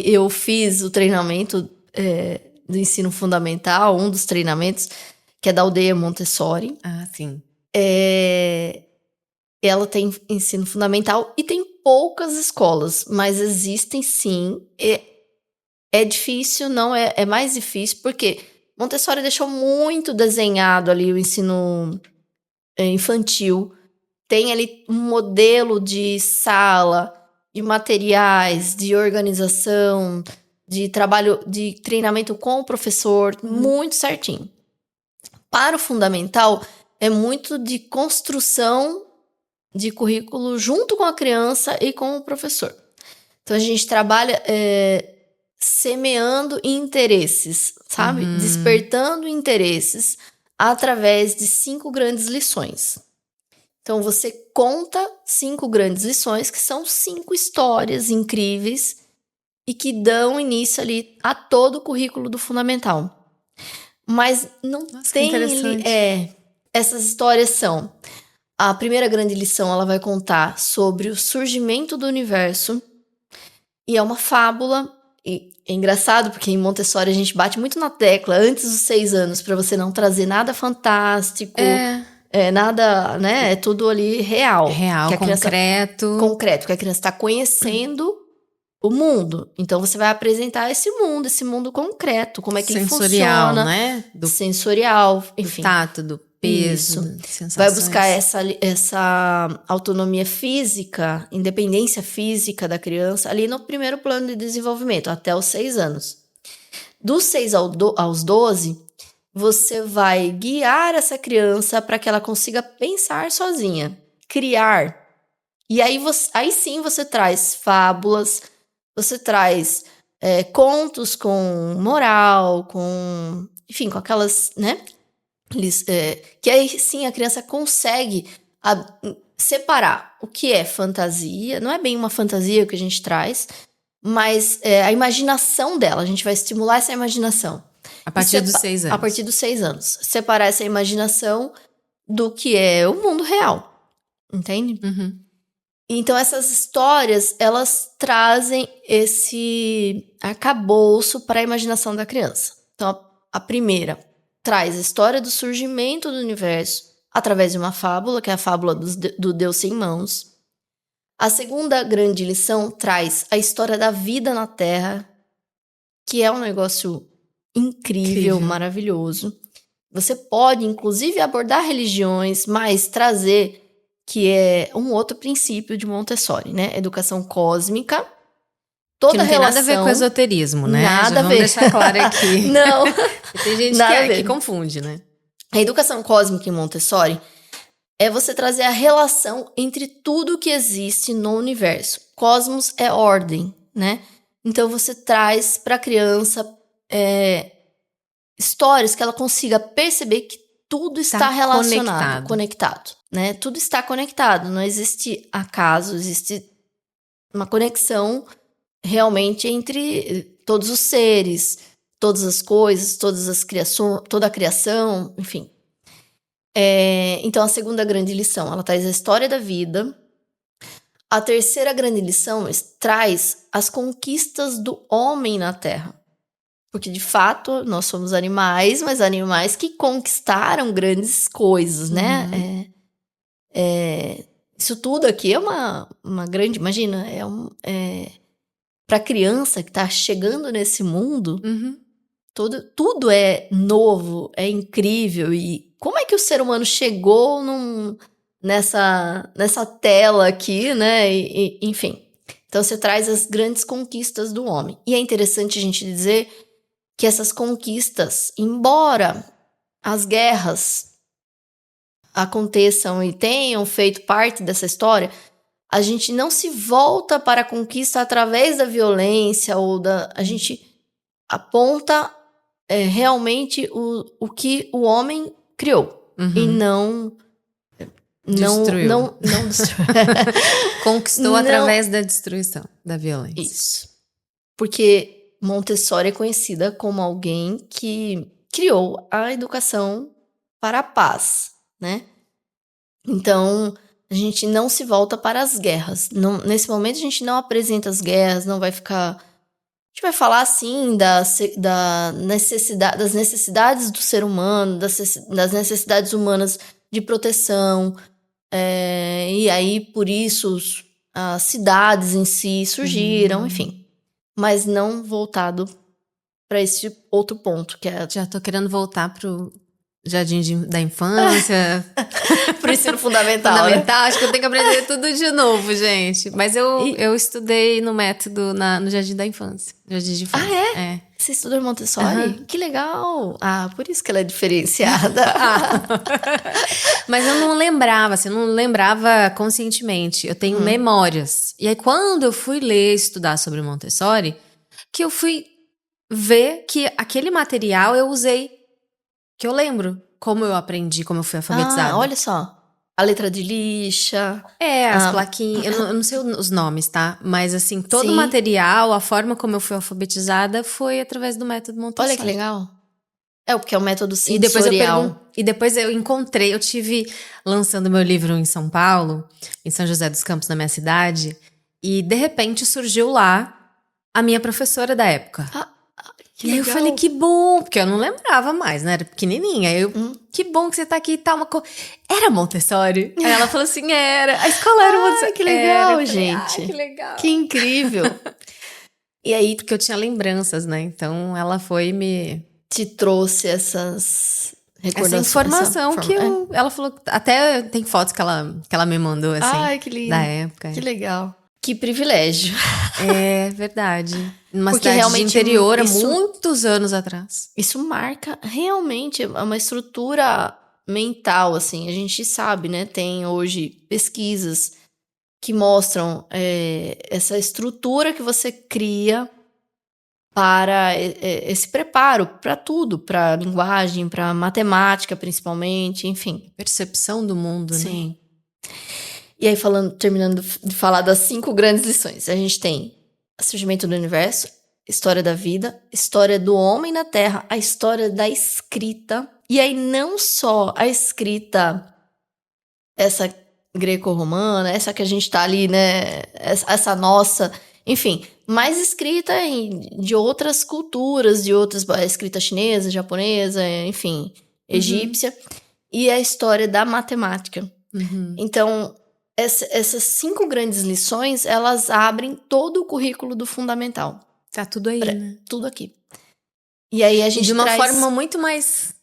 eu fiz o treinamento do ensino fundamental, um dos treinamentos, que é da Aldeia Montessori. Ah, sim. Ela tem ensino fundamental e tem poucas escolas, mas existem sim. É difícil, não é mais difícil, porque Montessori deixou muito desenhado ali o ensino infantil. Tem ali um modelo de sala, de materiais, de organização, de trabalho, de treinamento com o professor, muito certinho. Para o fundamental, é muito de construção de currículo junto com a criança e com o professor. Então, a gente trabalha semeando interesses, sabe? Despertando interesses através de 5 grandes lições. Então, você conta 5 grandes lições, que são 5 histórias incríveis e que dão início ali a todo o currículo do fundamental. Mas não tem... essas histórias são... A primeira grande lição, ela vai contar sobre o surgimento do universo. E é uma fábula. E é engraçado, porque em Montessori a gente bate muito na tecla antes dos 6 anos, para você não trazer nada fantástico. Nada, né? É tudo ali real. Real, que a concreto. Concreto, que a criança está conhecendo o mundo. Então, você vai apresentar esse mundo concreto, como é que ele funciona. Sensorial, né? Sensorial, enfim. Do tato, do peso, sensações. Vai buscar essa autonomia física, independência física da criança, ali no primeiro plano de desenvolvimento, até os 6 anos. Dos 6 aos 12... você vai guiar essa criança para que ela consiga pensar sozinha, criar. E aí sim você traz fábulas, você traz contos com moral, enfim, com aquelas, né? Que aí sim a criança consegue separar o que é fantasia, não é bem uma fantasia que a gente traz, mas a imaginação dela, a gente vai estimular essa imaginação. A partir dos 6 anos. A partir dos 6 anos. Separar essa imaginação do que é o mundo real. Entende? Então, essas histórias, elas trazem esse arcabouço para a imaginação da criança. Então, a primeira traz a história do surgimento do universo através de uma fábula, que é a fábula do Deus sem mãos. A segunda grande lição traz a história da vida na Terra, que é um negócio incrível, maravilhoso. Você pode, inclusive, abordar religiões, mas trazer que é um outro princípio de Montessori, né? Educação cósmica. Toda que não relação, tem nada a ver com esoterismo, né? Nada a ver. Vamos deixar claro aqui. Não. Tem gente que confunde, né? A educação cósmica em Montessori é você trazer a relação entre tudo que existe no universo. Cosmos é ordem, né? Então você traz para a criança histórias que ela consiga perceber que tudo está relacionado, conectado, né? Tudo está conectado, não existe acaso, existe uma conexão realmente entre todos os seres, todas as coisas, toda a criação, enfim. Então, a segunda grande lição, ela traz a história da vida. A terceira grande lição traz as conquistas do homem na Terra. Porque, de fato, nós somos animais, mas animais que conquistaram grandes coisas, né? Isso tudo aqui é uma grande... Imagina, para criança que está chegando nesse mundo, tudo é novo, é incrível. E como é que o ser humano chegou nessa tela aqui, né? Enfim. Então, você traz as grandes conquistas do homem. E é interessante a gente dizer que essas conquistas, embora as guerras aconteçam e tenham feito parte dessa história, a gente não se volta para a conquista através da violência a gente aponta realmente o que o homem criou e não destruiu. Não destruiu. Conquistou através da destruição, da violência. Isso. Porque Montessori é conhecida como alguém que criou a educação para a paz, né? Então, a gente não se volta para as guerras. Nesse momento, a gente não apresenta as guerras, não vai ficar... A gente vai falar, sim, das necessidades do ser humano, das necessidades humanas de proteção. E aí, por isso, as cidades em si surgiram, enfim. Mas não voltado para esse outro ponto, que é... Já tô querendo voltar pro jardim da infância. Pro ensino fundamental, fundamental, né? Acho que eu tenho que aprender tudo de novo, gente. Mas eu estudei no método no jardim da infância. Jardim de infância. Ah, é? Você estudou em Montessori? Que legal! Ah, por isso que ela é diferenciada. Mas eu não lembrava, assim, eu não lembrava conscientemente. Eu tenho memórias. E aí, quando eu fui ler, estudar sobre Montessori, que eu fui ver que aquele material eu usei, que eu lembro como eu aprendi, como eu fui alfabetizada. Olha só. A letra de lixa. As plaquinhas. Eu não sei os nomes, tá? Mas, assim, todo o material, a forma como eu fui alfabetizada foi através do método Montessori. Olha que legal. Porque é o método sensorial. E depois eu encontrei, eu tive lançando meu livro em São Paulo, em São José dos Campos, na minha cidade, e de repente surgiu lá a minha professora da época. Que e aí legal. eu falei, que bom, porque eu não lembrava mais, né? Era pequenininha. Que bom que você tá aqui e tal. Era Montessori? Aí ela falou assim, era. A escola era Montessori. Que legal, falei, gente. que legal. Que incrível. E aí, porque eu tinha lembranças, né? Então ela foi te trouxe essas recordações. Essa informação ela falou, até tem fotos que ela me mandou, assim. Ai, que lindo. Da época. Que legal. Que privilégio. É verdade. Numa cidade de interior, há muitos anos atrás. Isso marca realmente uma estrutura mental, assim. A gente sabe, né? Tem hoje pesquisas que mostram essa estrutura que você cria para esse preparo para tudo, para linguagem, para matemática, principalmente, enfim. Percepção do mundo, Sim. né? E aí, terminando de falar das 5 grandes lições, a gente tem o surgimento do universo, história da vida, história do homem na Terra, a história da escrita. E aí, não só a escrita, essa greco-romana, essa que a gente tá ali, né? Essa nossa, enfim, mas escrita de outras culturas, a escrita chinesa, japonesa, enfim, egípcia, e a história da matemática. Então, essas 5 grandes lições, elas abrem todo o currículo do fundamental. Tá tudo aí, né? Tudo aqui. E aí a gente de uma forma muito mais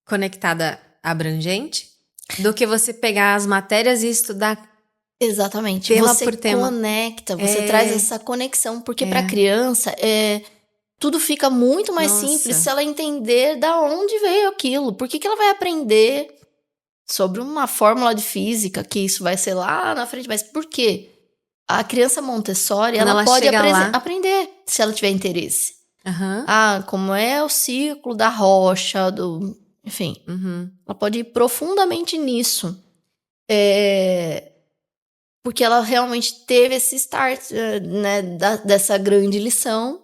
conectada, abrangente. Do que você pegar as matérias e estudar. Exatamente. Você conecta, você traz essa conexão, porque para criança tudo fica muito mais simples se ela entender da onde veio aquilo. Por que ela vai aprender sobre uma fórmula de física, que isso vai ser lá na frente, mas por quê? A criança Montessori, ela pode aprender se ela tiver interesse. Como é o ciclo da rocha, enfim. Ela pode ir profundamente nisso. Porque ela realmente teve esse start, né, dessa grande lição.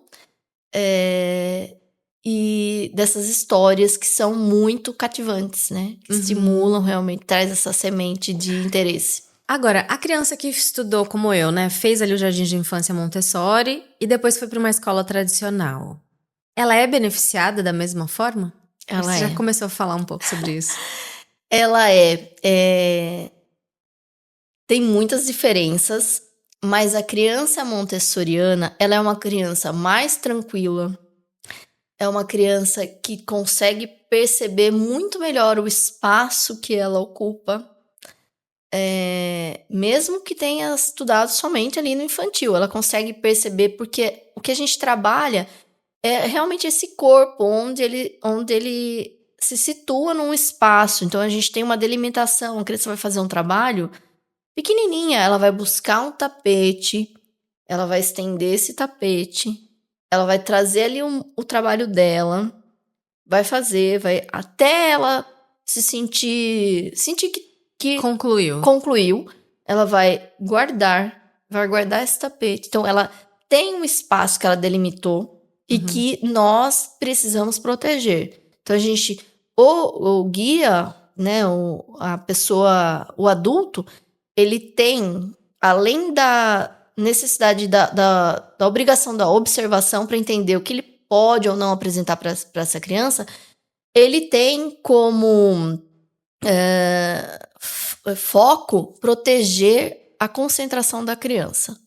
E dessas histórias que são muito cativantes, né? Que estimulam realmente, traz essa semente de interesse. Agora, a criança que estudou como eu, né? Fez ali o Jardim de Infância Montessori e depois foi para uma escola tradicional. Ela é beneficiada da mesma forma? Ela Você já começou a falar um pouco sobre isso. Ela tem muitas diferenças, mas a criança montessoriana, ela é uma criança mais tranquila, é uma criança que consegue perceber muito melhor o espaço que ela ocupa, mesmo que tenha estudado somente ali no infantil, ela consegue perceber, porque o que a gente trabalha é realmente esse corpo, onde ele se situa num espaço. Então, a gente tem uma delimitação, a criança vai fazer um trabalho pequenininha, ela vai buscar um tapete, ela vai estender esse tapete, ela vai trazer ali o trabalho dela, vai fazer, até ela se sentir que concluiu, ela vai guardar esse tapete. Então, ela tem um espaço que ela delimitou e que nós precisamos proteger. Então, a gente, o guia, né, a pessoa, o adulto, ele tem, além da necessidade da obrigação da observação para entender o que ele pode ou não apresentar para essa criança, ele tem como foco proteger a concentração da criança.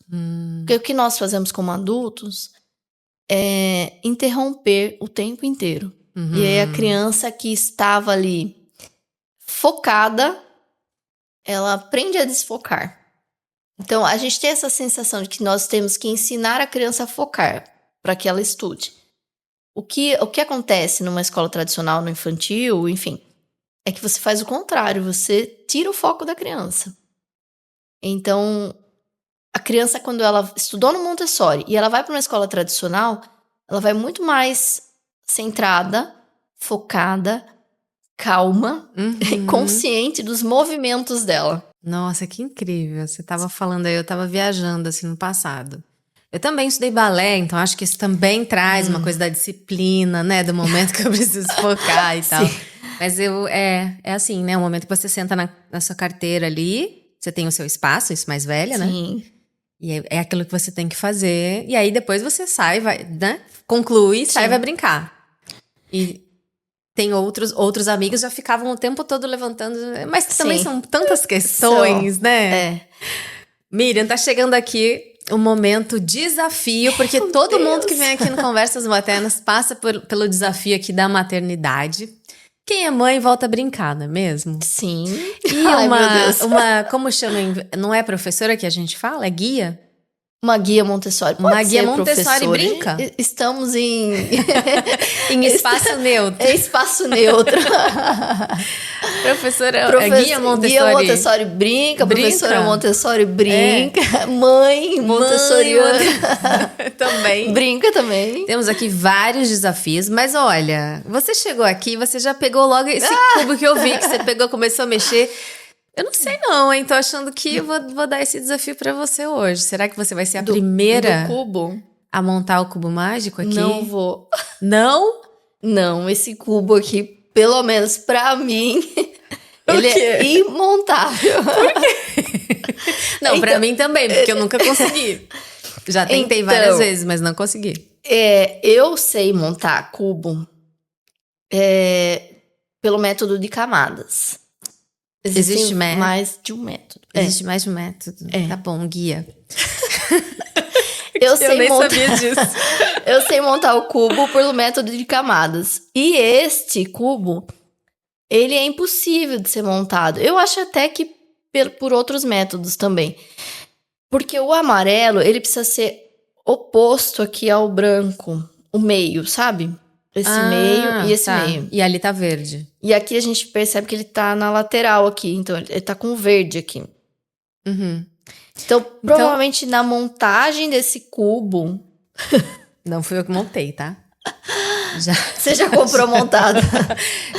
Porque o que nós fazemos como adultos é interromper o tempo inteiro. E aí a criança que estava ali focada, ela aprende a desfocar. Então, a gente tem essa sensação de que nós temos que ensinar a criança a focar para que ela estude. O que acontece numa escola tradicional, no infantil, enfim, é que você faz o contrário, você tira o foco da criança. Então, a criança, quando ela estudou no Montessori e ela vai para uma escola tradicional, ela vai muito mais centrada, focada, calma e consciente dos movimentos dela. Nossa, que incrível. Você estava falando aí, eu estava viajando assim no passado. Eu também estudei balé, então acho que isso também traz uma coisa da disciplina, né? Do momento que eu preciso focar e tal. Mas é assim, né? O momento que você senta na sua carteira ali, você tem o seu espaço, isso mais velha, né? Sim. E é aquilo que você tem que fazer. E aí depois você sai, vai, né? Conclui, sai e vai brincar. E tem outros amigos já ficavam o tempo todo levantando. Mas também são tantas questões, né? Miriam, tá chegando aqui o momento desafio, porque todo mundo que vem aqui no Conversas Maternas passa pelo desafio aqui da maternidade. Quem é mãe volta a brincar, não é mesmo? Sim. E como chama? Não é professora que a gente fala? É guia? Uma guia Montessori. Uma guia Montessori brinca? Estamos em espaço neutro. É espaço neutro. Professora, guia Montessori. Guia Montessori brinca, professora Montessori brinca, mãe Montessoriana também. Brinca também. Temos aqui vários desafios, mas olha, você chegou aqui, você já pegou logo esse cubo que eu vi, que você pegou, começou a mexer. Eu não sei não, hein? Tô achando que vou dar esse desafio pra você hoje. Será que você vai ser a primeira do cubo a montar o cubo mágico aqui? Não vou. Não? Não, esse cubo aqui, pelo menos pra mim, ele é imontável. Por quê? Não, pra mim também, porque eu nunca consegui. Já tentei várias vezes, mas não consegui. Eu sei montar cubo pelo método de camadas. Existe mais de um método. Existe mais de um método. Tá bom, guia. Eu nem sabia disso. Eu sei montar o cubo pelo método de camadas. E este cubo, ele é impossível de ser montado. Eu acho até que por outros métodos também. Porque o amarelo, ele precisa ser oposto aqui ao branco. O meio, sabe? Esse meio e esse meio. E ali tá verde. E aqui a gente percebe que ele tá na lateral aqui. Então, ele tá com verde aqui. Uhum. Então, provavelmente na montagem desse cubo... Não fui eu que montei, tá? Você já comprou montado?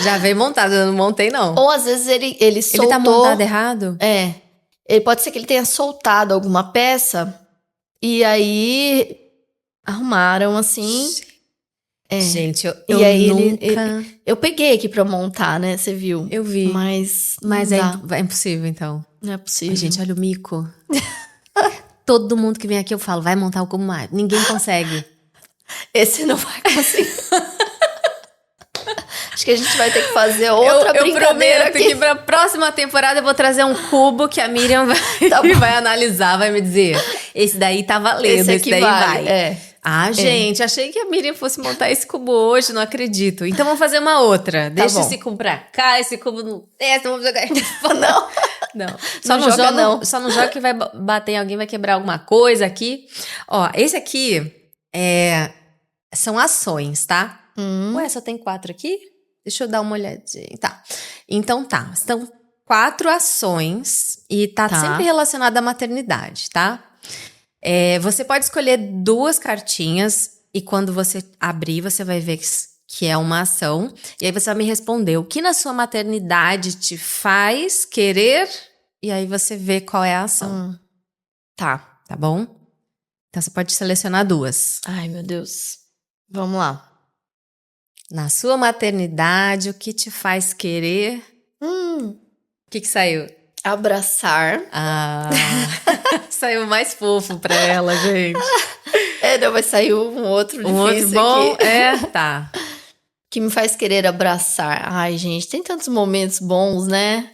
Já veio montado, eu não montei, não. Ou às vezes ele soltou... Ele tá montado errado? É. Pode ser que ele tenha soltado alguma peça e aí arrumaram assim. Gente, eu aí nunca... eu peguei aqui pra montar, né? Você viu? Eu vi. Mas é impossível, então. Não é possível. Ai, gente, olha o mico. Todo mundo que vem aqui eu falo, vai montar o cubo mágico. Ninguém consegue. Esse não vai conseguir. Acho que a gente vai ter que fazer outra brincadeira aqui. Que pra próxima temporada eu vou trazer um cubo que a Miriam vai analisar, vai me dizer. Esse daí tá valendo, esse daí vai. Gente, achei que a Miriam fosse montar esse cubo hoje, não acredito. Então vamos fazer uma outra. Deixa esse cubo pra cá, esse cubo no testa, vamos jogar. Não. Só não joga que vai bater em alguém, vai quebrar alguma coisa aqui. Ó, esse aqui são ações, tá? Ué, só tem 4 aqui? Deixa eu dar uma olhadinha. Tá. Então tá. São 4 ações e tá sempre relacionado à maternidade, tá? Você pode escolher 2 cartinhas e quando você abrir, você vai ver que é uma ação. E aí você vai me responder o que na sua maternidade te faz querer e aí você vê qual é a ação. Tá bom? Então você pode selecionar 2. Ai, meu Deus. Vamos lá. Na sua maternidade, o que te faz querer? O que saiu? Abraçar. Saiu mais fofo pra ela, gente. Não, vai sair um outro difícil outro bom? Aqui. Tá. Que me faz querer abraçar. Ai, gente, tem tantos momentos bons, né?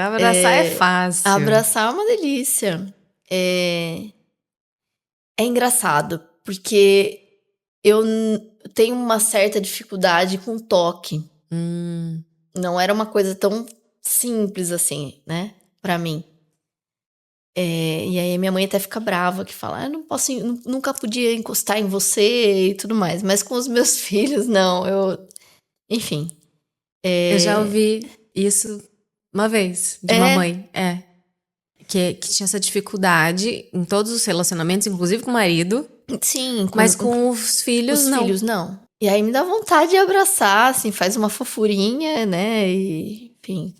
Abraçar é fácil. Abraçar é uma delícia. É engraçado, porque eu tenho uma certa dificuldade com toque. Não era uma coisa tão simples assim, né? Pra mim. E aí minha mãe até fica brava, que fala, eu não posso, nunca podia encostar em você e tudo mais. Mas com os meus filhos, não, enfim. Eu já ouvi isso uma vez, de uma mãe. Que tinha essa dificuldade em todos os relacionamentos, inclusive com o marido. Sim. Mas com os filhos, não. Os filhos, não. E aí me dá vontade de abraçar, assim, faz uma fofurinha, né? E, enfim,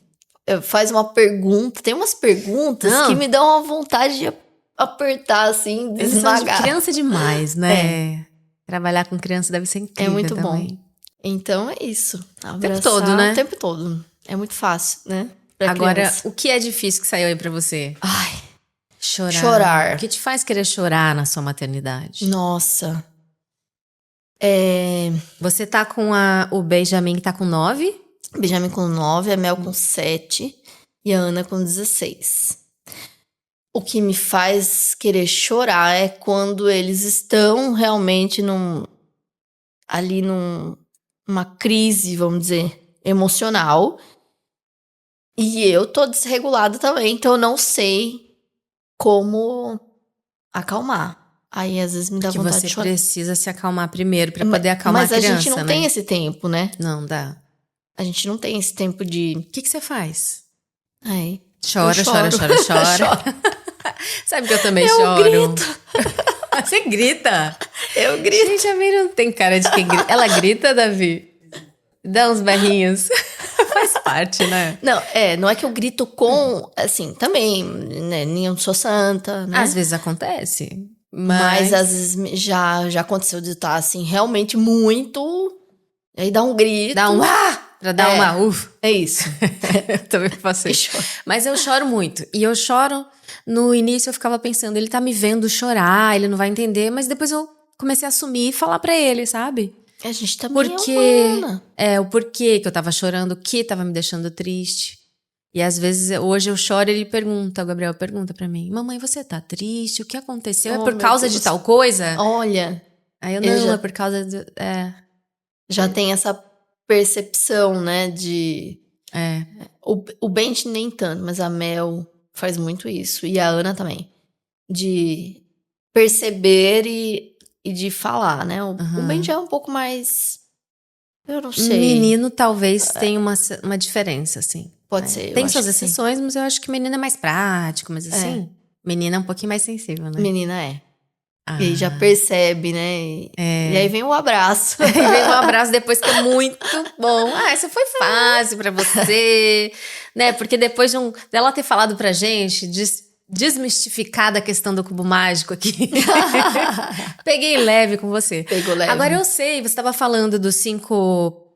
faz uma pergunta. Tem umas perguntas que me dão uma vontade de apertar, assim, de esmagar. Criança demais, né? Trabalhar com criança deve ser incrível. É muito também. bom. Então é isso. Abraçar, o tempo todo, né? O tempo todo. É muito fácil, né? Agora, criança. O que é difícil que saiu aí pra você? Ai, chorar. O que te faz querer chorar na sua maternidade? Nossa. Você tá com o Benjamin que tá com 9? Benjamin com 9, a Mel com 7 e a Ana com 16. O que me faz querer chorar é quando eles estão realmente numa crise, vamos dizer, emocional. E eu tô desregulada também, então eu não sei como acalmar. Aí às vezes me dá vontade de chorar. Você precisa se acalmar primeiro pra poder acalmar a criança, Mas a gente não tem esse tempo, né? Não dá. A gente não tem esse tempo de... O que você faz? Chora. Sabe que eu também choro? Eu grito. Você grita? Eu grito. Gente, a Miriam não tem cara de quem grita. Ela grita, Davi? Dá uns berrinhos. Faz parte, né? Não é que eu grito com... Assim, também, né? Eu não sou santa, né? Às vezes acontece. Mas às vezes já aconteceu de estar, assim, realmente muito... Aí dá um grito. Dá um... Pra dar uma... É isso. Eu também faço isso. Mas eu choro muito. E eu choro... No início eu ficava pensando, ele tá me vendo chorar, ele não vai entender. Mas depois eu comecei a assumir e falar pra ele, sabe? A gente também é humana. O porquê que eu tava chorando, o que tava me deixando triste. E às vezes, hoje eu choro e ele pergunta, o Gabriel pergunta pra mim, mamãe, você tá triste? O que aconteceu? É por causa de tal coisa? Olha. Aí eu não, é por causa de... Já tem essa percepção, né, de... O Benji nem tanto, mas a Mel faz muito isso. E a Ana também. De perceber e de falar, né? O Benji é um pouco mais... Eu não sei. Menino talvez tenha uma diferença, assim. Pode ser. Tem suas exceções, mas eu acho que menino é mais prático, mas assim... Menina é um pouquinho mais sensível, né? Menina é. E aí já percebe, né? E aí vem o abraço. Aí vem um abraço depois que é muito bom. Essa foi fácil pra você, né? Porque depois dela ter falado pra gente, desmistificada a questão do cubo mágico aqui. Peguei leve com você. Pegou leve. Agora eu sei, você estava falando das 5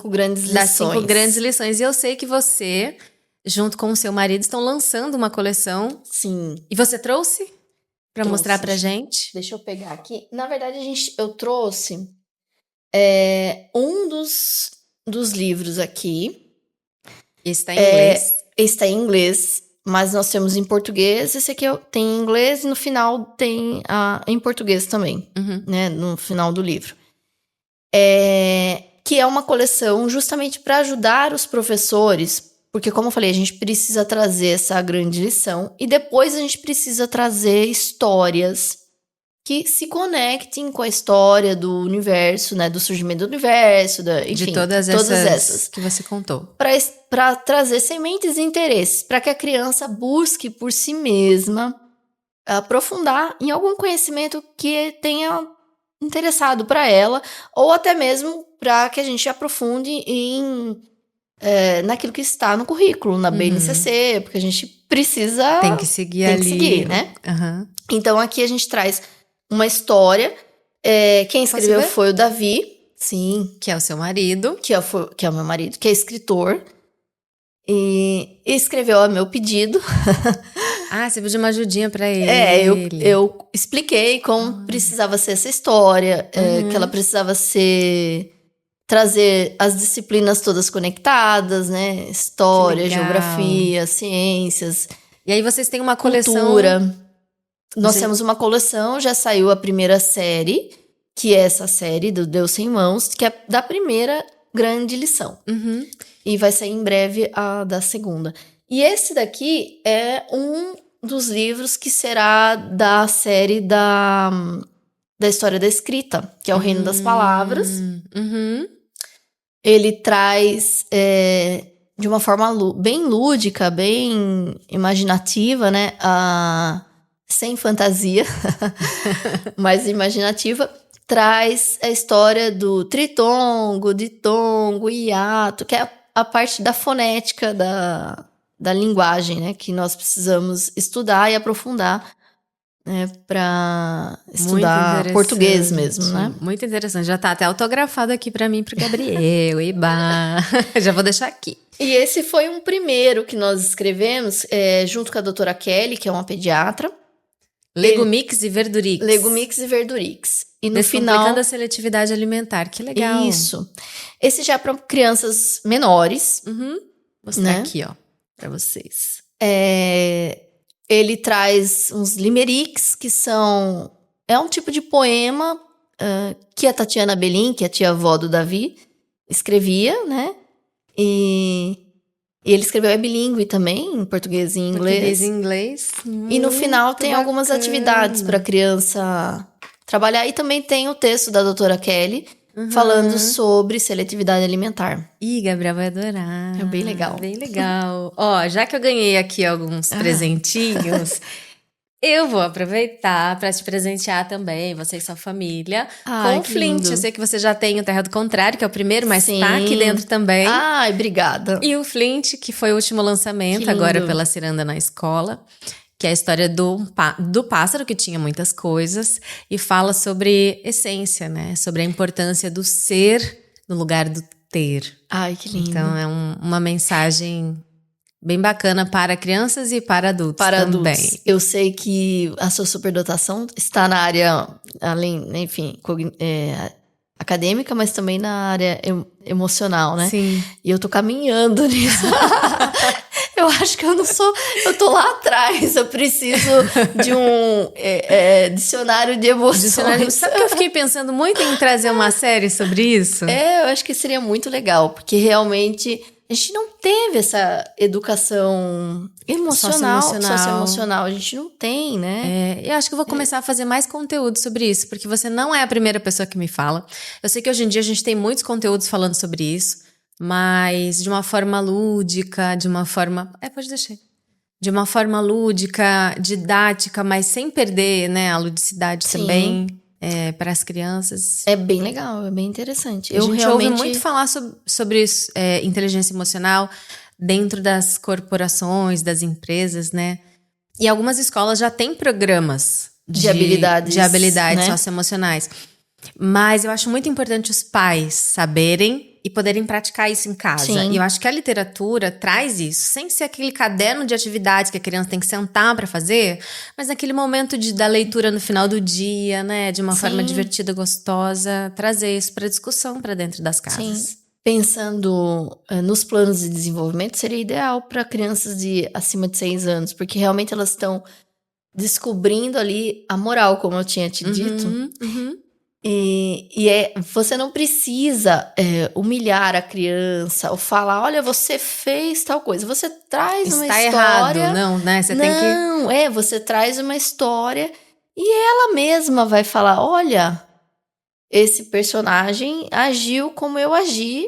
grandes lições. Das 5 grandes lições. E eu sei que você, junto com o seu marido, estão lançando uma coleção. Sim. E você trouxe? Pra mostrar pra gente? Deixa eu pegar aqui. Na verdade, eu trouxe um dos livros aqui. Esse tá em inglês. Esse tá em inglês, mas nós temos em português. Esse aqui tem em inglês e no final tem em português também, né? No final do livro. Que é uma coleção justamente para ajudar os professores. Porque, como eu falei, a gente precisa trazer essa grande lição e depois a gente precisa trazer histórias que se conectem com a história do universo, né? Do surgimento do universo, enfim, de todas essas que você contou. Para trazer sementes e interesses, para que a criança busque por si mesma aprofundar em algum conhecimento que tenha interessado para ela, ou até mesmo para que a gente aprofunde naquilo que está no currículo, na BNCC, porque a gente precisa... Tem que seguir ali. Tem que seguir, né? Então, aqui a gente traz uma história. Quem escreveu foi o Davi. Sim. Que é o seu marido. Que é o meu marido, que é escritor. E escreveu a meu pedido. Você pediu uma ajudinha pra ele. Eu expliquei como precisava ser essa história, que ela precisava trazer as disciplinas todas conectadas, né? História, geografia, ciências. E aí vocês têm uma coleção... Cultura. Nós temos uma coleção, já saiu a primeira série, que é essa série do Deus Sem Mãos, que é da primeira grande lição. E vai sair em breve a da segunda. E esse daqui é um dos livros que será da série da história da escrita, que é o Reino das Palavras. Ele traz de uma forma bem lúdica, bem imaginativa, né? Sem fantasia, mas imaginativa. Traz a história do tritongo, ditongo, hiato, que é a parte da fonética da linguagem, né? Que nós precisamos estudar e aprofundar, né, para estudar português mesmo, né? Muito interessante. Já tá até autografado aqui para mim e pro Gabriel. Eba! Já vou deixar aqui. E esse foi um primeiro que nós escrevemos junto com a doutora Kelly, que é uma pediatra. Legumix e Verdurix. Legumix e Verdurix. E no final... a seletividade alimentar. Que legal. Isso. Esse já é para crianças menores. Vou mostrar aqui, ó, para vocês. Ele traz uns limericks, que são... É um tipo de poema que a Tatiana Belin, que é a tia-avó do Davi, escrevia, né? E ele escreveu, é bilíngue também, em português e em inglês. Português e inglês. E no final tem algumas atividades para a criança trabalhar. E também tem o texto da doutora Kelly, falando sobre seletividade alimentar. Ih, Gabriel vai adorar. É bem legal. Bem legal. Ó, já que eu ganhei aqui alguns presentinhos, eu vou aproveitar para te presentear também, você e sua família, com o Flint. Lindo. Eu sei que você já tem o Terra do Contrário, que é o primeiro, mas tá aqui dentro também. Ai, obrigada. E o Flint, que foi o último lançamento, agora pela Ciranda na Escola, que é a história do pássaro, que tinha muitas coisas, e fala sobre essência, né? Sobre a importância do ser no lugar do ter. Ai, que lindo. Então, é uma mensagem bem bacana para crianças e para adultos também. Adultos. Eu sei que a sua superdotação está na área, além, enfim, acadêmica, mas também na área emocional, né? Sim. E eu tô caminhando nisso. Eu acho que eu não sou... Eu tô lá atrás, eu preciso de um dicionário de emoções. Sabe que eu fiquei pensando muito em trazer uma série sobre isso? Eu acho que seria muito legal, porque realmente a gente não teve essa educação socioemocional. A gente não tem, né? Eu acho que eu vou começar a fazer mais conteúdo sobre isso, porque você não é a primeira pessoa que me fala. Eu sei que hoje em dia a gente tem muitos conteúdos falando sobre isso, mas de uma forma lúdica, de uma forma... pode deixar. De uma forma lúdica, didática, mas sem perder, né, a ludicidade também. Para as crianças. É bem legal, é bem interessante. A gente ouve muito falar sobre inteligência emocional dentro das corporações, das empresas, né? E algumas escolas já têm programas de habilidades né? socioemocionais. Mas eu acho muito importante os pais saberem e poderem praticar isso em casa. Sim. E eu acho que a literatura traz isso, sem ser aquele caderno de atividades que a criança tem que sentar para fazer, mas naquele momento da leitura no final do dia, né? De uma forma divertida, gostosa, trazer isso para discussão para dentro das casas. Sim. Pensando nos planos de desenvolvimento, seria ideal para crianças de acima de 6 anos, porque realmente elas estão descobrindo ali a moral, como eu tinha te dito. Você não precisa humilhar a criança ou falar, olha, você fez tal coisa. Você traz uma história... Está errado, não, né? Você traz uma história e ela mesma vai falar, olha, esse personagem agiu como eu agi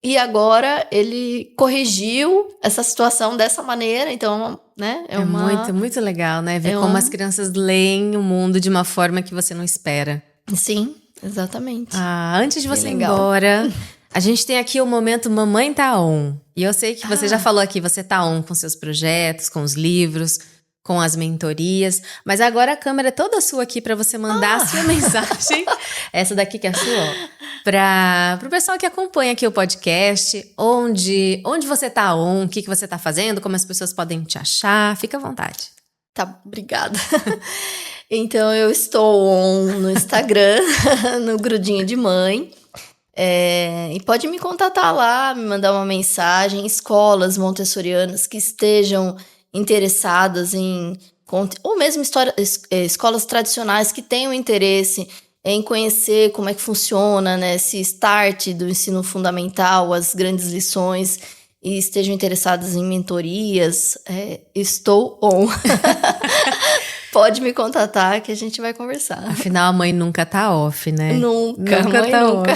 e agora ele corrigiu essa situação dessa maneira, então, né? Muito, muito legal, né? Ver como as crianças leem o mundo de uma forma que você não espera. Sim, exatamente. Antes de você ir embora, a gente tem aqui o momento Mamãe Tá On. E eu sei que você já falou aqui, você tá on com seus projetos, com os livros, com as mentorias. Mas agora a câmera é toda sua aqui para você mandar a sua mensagem. Essa daqui que é a sua, ó. Pro pessoal que acompanha aqui o podcast, onde você tá on, o que você tá fazendo, como as pessoas podem te achar. Fica à vontade. Tá, obrigada. Então, eu estou no Instagram, no Grudinho de Mãe. E pode me contatar lá, me mandar uma mensagem. Escolas montessorianas que estejam interessadas em... Ou mesmo escolas tradicionais que tenham interesse em conhecer como é que funciona, né, esse start do ensino fundamental, as grandes lições, e estejam interessadas em mentorias. Estou on. Pode me contatar que a gente vai conversar. Afinal, a mãe nunca tá off, né? Nunca tá off.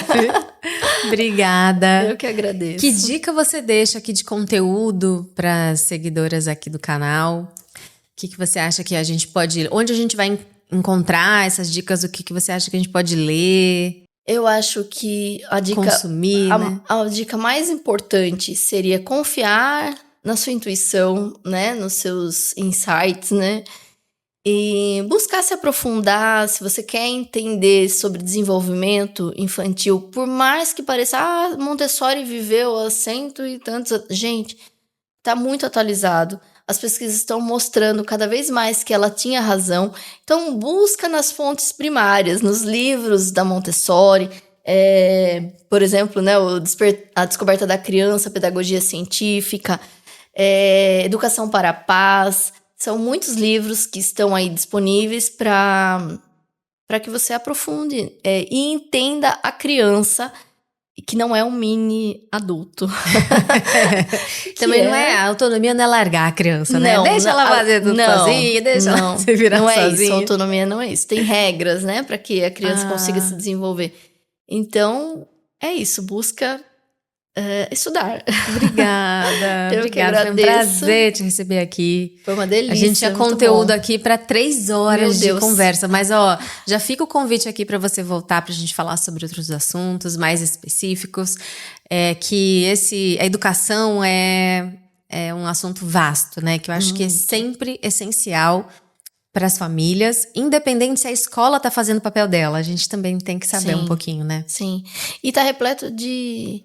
Obrigada. Eu que agradeço. Que dica você deixa aqui de conteúdo para as seguidoras aqui do canal? O que você acha que a gente pode... Onde a gente vai encontrar essas dicas? O que você acha que a gente pode ler? Eu acho que a dica... Consumir, né? A dica mais importante seria confiar na sua intuição, né? Nos seus insights, né? E buscar se aprofundar, se você quer entender sobre desenvolvimento infantil, por mais que pareça, Montessori viveu há 100 e tantos... Gente, tá muito atualizado. As pesquisas estão mostrando cada vez mais que ela tinha razão. Então, busca nas fontes primárias, nos livros da Montessori, por exemplo, né, a Descoberta da Criança, Pedagogia Científica, Educação para a Paz... São muitos livros que estão aí disponíveis para que você aprofunde e entenda a criança, que não é um mini adulto. Também não é, a autonomia não é largar a criança, né? Deixa ela fazer tudo sozinha, deixa ela se virar sozinha. Não é isso, a autonomia não é isso. Tem regras, né, para que a criança consiga se desenvolver. Então, é isso, busca... estudar. Obrigada. Eu que agradeço. Foi um prazer te receber aqui. Foi uma delícia. A gente tinha conteúdo aqui para 3 horas de conversa, mas já fica o convite aqui para você voltar pra gente falar sobre outros assuntos mais específicos, que a educação é um assunto vasto, né? Que eu acho que é sempre essencial para as famílias, independente se a escola tá fazendo o papel dela. A gente também tem que saber um pouquinho, né? Sim. E tá repleto de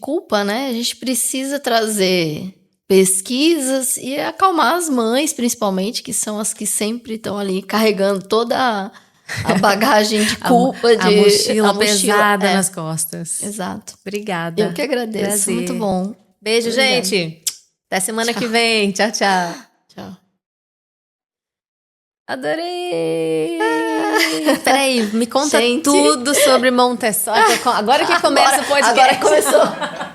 culpa, né? A gente precisa trazer pesquisas e acalmar as mães, principalmente, que são as que sempre estão ali carregando toda a bagagem de culpa. A mochila pesada nas costas. Exato. Obrigada. Eu que agradeço. Prazer. Muito bom. Beijo, gente. Até semana que vem. Tchau, tchau. Tchau. Adorei! Peraí, me conta tudo sobre Montessori. Agora que começa o podcast. Agora começou.